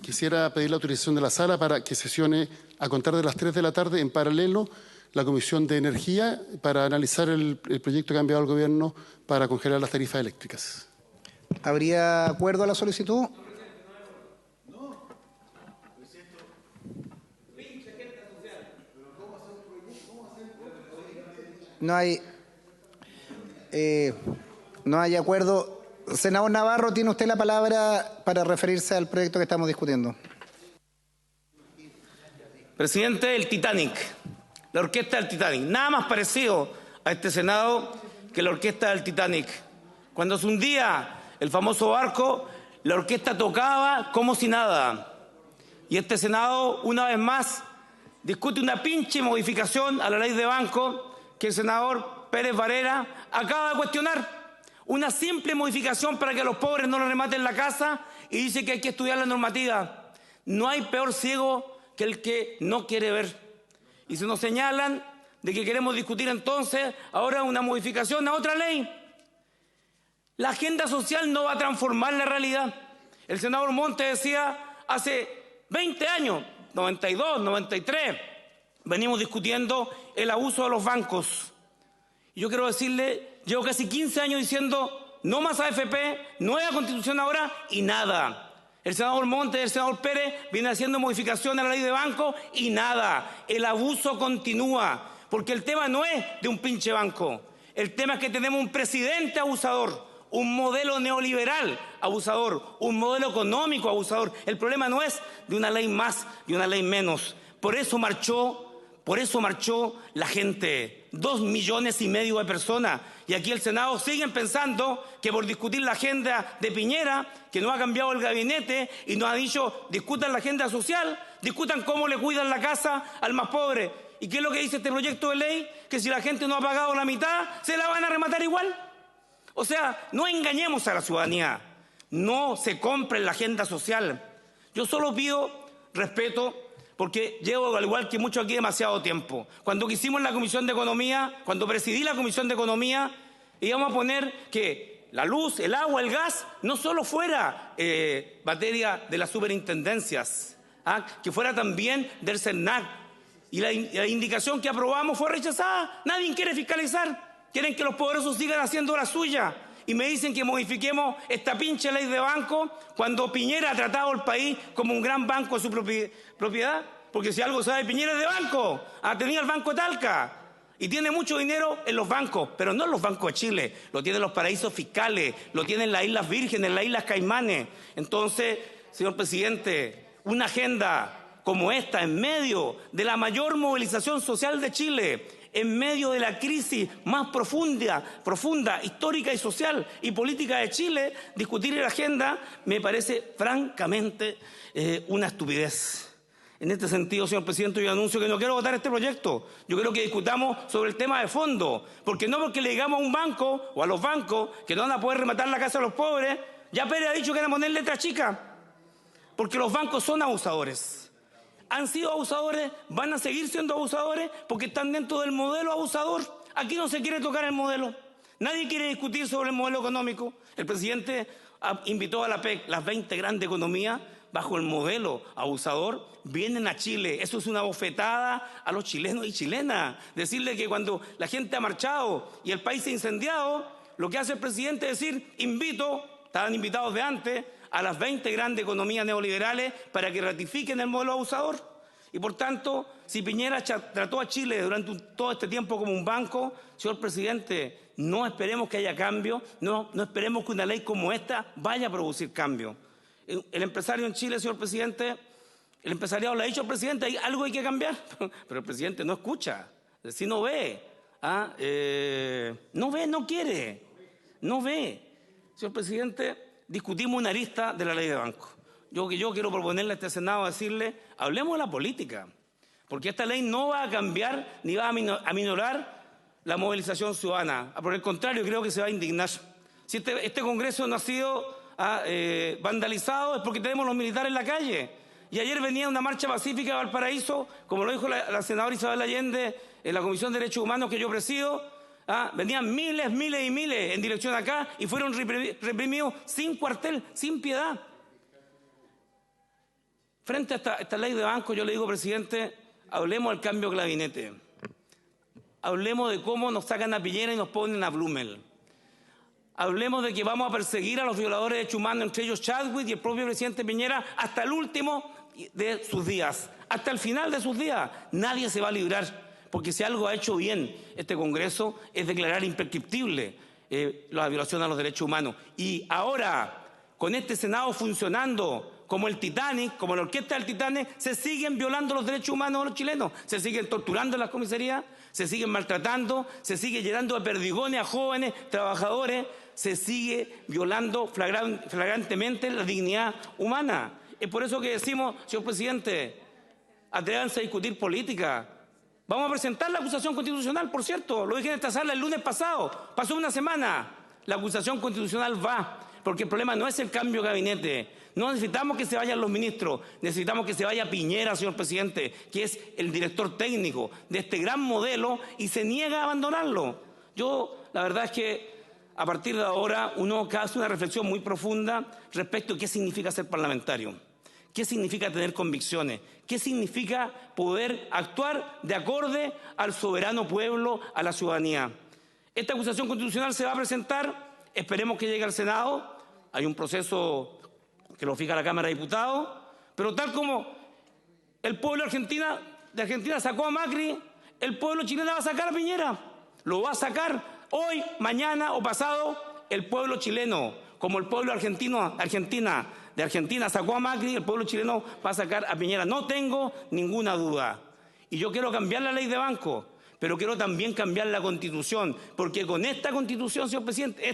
Quisiera pedir la autorización de la sala para que sesione a contar de las 3 de la tarde en paralelo la Comisión de Energía para analizar el proyecto que ha enviado el Gobierno para congelar las tarifas eléctricas. ¿Habría acuerdo a la solicitud? No hay acuerdo. Senador Navarro, tiene usted la palabra para referirse al proyecto que estamos discutiendo. Presidente, el Titanic, la orquesta del Titanic. Nada más parecido a este Senado que la orquesta del Titanic. Cuando se hundía el famoso barco, la orquesta tocaba como si nada. Y este Senado, una vez más, discute una pinche modificación a la ley de banco que el senador Pérez Varela acaba de cuestionar. Una simple modificación para que a los pobres no les rematen la casa y dice que hay que estudiar la normativa. No hay peor ciego que el que no quiere ver. Y se nos señalan de que queremos discutir entonces ahora una modificación a otra ley. La agenda social no va a transformar la realidad. El senador Montes decía hace 20 años, 92, 93, venimos discutiendo el abuso de los bancos. Y yo quiero decirle, llevo casi 15 años diciendo no más AFP, nueva constitución ahora y nada. El senador Montes, el senador Pérez viene haciendo modificaciones a la ley de banco y nada. El abuso continúa, porque el tema no es de un pinche banco. El tema es que tenemos un presidente abusador, un modelo neoliberal abusador, un modelo económico abusador. El problema no es de una ley más y una ley menos. Por eso marchó la gente, 2,5 millones de personas. Y aquí el Senado siguen pensando que por discutir la agenda de Piñera, que no ha cambiado el gabinete y nos ha dicho discutan la agenda social, discutan cómo le cuidan la casa al más pobre. ¿Y qué es lo que dice este proyecto de ley? Que si la gente no ha pagado la mitad, se la van a rematar igual. O sea, no engañemos a la ciudadanía, no se compre la agenda social. Yo solo pido respeto, porque llevo, al igual que muchos aquí, demasiado tiempo. Cuando quisimos la Comisión de Economía, cuando presidí la Comisión de Economía, íbamos a poner que la luz, el agua, el gas, no solo fuera materia de las superintendencias, que fuera también del CERNAC. Y la indicación que aprobamos fue rechazada. Nadie quiere fiscalizar. Quieren que los poderosos sigan haciendo la suya. Y me dicen que modifiquemos esta pinche ley de banco cuando Piñera ha tratado al país como un gran banco de su propiedad. Porque si algo sabe Piñera es de banco. Tenía el Banco de Talca. Y tiene mucho dinero en los bancos, pero no en los bancos de Chile. Lo tienen los paraísos fiscales, lo tienen las Islas Vírgenes, las Islas Caimanes. Entonces, señor presidente, una agenda como esta, en medio de la mayor movilización social de Chile, en medio de la crisis más profunda, histórica y social y política de Chile, discutir la agenda me parece francamente una estupidez. En este sentido, señor presidente, yo anuncio que no quiero votar este proyecto. Yo quiero que discutamos sobre el tema de fondo, porque no porque le digamos a un banco o a los bancos que no van a poder rematar la casa a los pobres, ya Pérez ha dicho que van a poner letra chica, porque los bancos son abusadores. Han sido abusadores, van a seguir siendo abusadores porque están dentro del modelo abusador. Aquí no se quiere tocar el modelo. Nadie quiere discutir sobre el modelo económico. El presidente invitó a la PEC, las 20 grandes economías, bajo el modelo abusador, vienen a Chile. Eso es una bofetada a los chilenos y chilenas. Decirle que cuando la gente ha marchado y el país se ha incendiado, lo que hace el presidente es decir, estaban invitados de antes, a las 20 grandes economías neoliberales para que ratifiquen el modelo abusador. Y por tanto, si Piñera trató a Chile durante todo este tiempo como un banco, señor presidente, no esperemos que haya cambio, no esperemos que una ley como esta vaya a producir cambio. El empresario en Chile, señor presidente, el empresariado le ha dicho al presidente, algo hay que cambiar, pero el presidente no escucha, es decir, no ve, no quiere, no ve. Señor presidente, discutimos una arista de la ley de banco. Yo quiero proponerle a este Senado, decirle, hablemos de la política, porque esta ley no va a cambiar ni va a minorar la movilización ciudadana. Por el contrario, creo que se va a indignar. Si este Congreso no ha sido vandalizado es porque tenemos los militares en la calle. Y ayer venía una marcha pacífica de Valparaíso, como lo dijo la senadora Isabel Allende en la Comisión de Derechos Humanos que yo presido. Venían miles y miles en dirección acá y fueron reprimidos sin cuartel, sin piedad. Frente a esta ley de banco, yo le digo, presidente, hablemos del cambio de gabinete. Hablemos de cómo nos sacan a Piñera y nos ponen a Blumel. Hablemos de que vamos a perseguir a los violadores de derechos humanos, entre ellos Chadwick y el propio presidente Piñera, hasta el último de sus días, hasta el final de sus días. Nadie se va a librar, porque si algo ha hecho bien este Congreso es declarar imprescriptible la violación a los derechos humanos. Y ahora, con este Senado funcionando como el Titanic, como la orquesta del Titanic, se siguen violando los derechos humanos de los chilenos, se siguen torturando en las comisarías, se siguen maltratando, se sigue llenando de perdigones a jóvenes, trabajadores, se sigue violando flagrantemente la dignidad humana. Es por eso que decimos, señor presidente, atrévanse a discutir política. Vamos a presentar la acusación constitucional, por cierto, lo dije en esta sala el lunes pasado, pasó una semana, la acusación constitucional va, porque el problema no es el cambio de gabinete, no necesitamos que se vayan los ministros, necesitamos que se vaya Piñera, señor presidente, que es el director técnico de este gran modelo y se niega a abandonarlo. Yo, la verdad es que a partir de ahora uno hace una reflexión muy profunda respecto a qué significa ser parlamentario, qué significa tener convicciones, qué significa poder actuar de acorde al soberano pueblo, a la ciudadanía. Esta acusación constitucional se va a presentar, esperemos que llegue al Senado, hay un proceso que lo fija la Cámara de Diputados, pero tal como el pueblo de Argentina sacó a Macri, el pueblo chileno va a sacar a Piñera, lo va a sacar hoy, mañana o pasado el pueblo chileno, como el pueblo de Argentina sacó a Macri, el pueblo chileno va a sacar a Piñera. No tengo ninguna duda. Y yo quiero cambiar la ley de banco, pero quiero también cambiar la Constitución, porque con esta Constitución, señor presidente,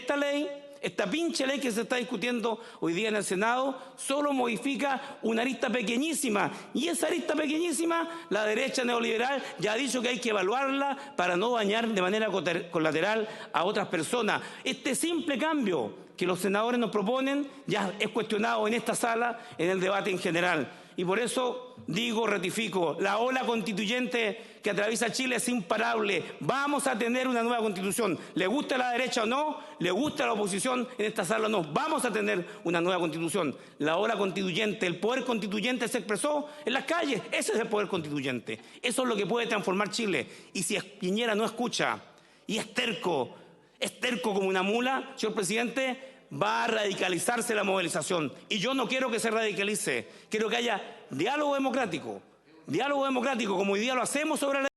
esta pinche ley que se está discutiendo hoy día en el Senado, solo modifica una arista pequeñísima. Y esa arista pequeñísima, la derecha neoliberal ya ha dicho que hay que evaluarla para no dañar de manera colateral a otras personas. Este simple cambio que los senadores nos proponen ya es cuestionado en esta sala, en el debate en general. Y por eso digo, ratifico, la ola constituyente que atraviesa Chile es imparable. Vamos a tener una nueva constitución. Le gusta a la derecha o no, le gusta a la oposición en esta sala o no, vamos a tener una nueva constitución. La ola constituyente, el poder constituyente se expresó en las calles. Ese es el poder constituyente. Eso es lo que puede transformar Chile. Y si Piñera no escucha y es terco como una mula, señor presidente, va a radicalizarse la movilización. Y yo no quiero que se radicalice. Quiero que haya diálogo democrático como hoy día lo hacemos sobre la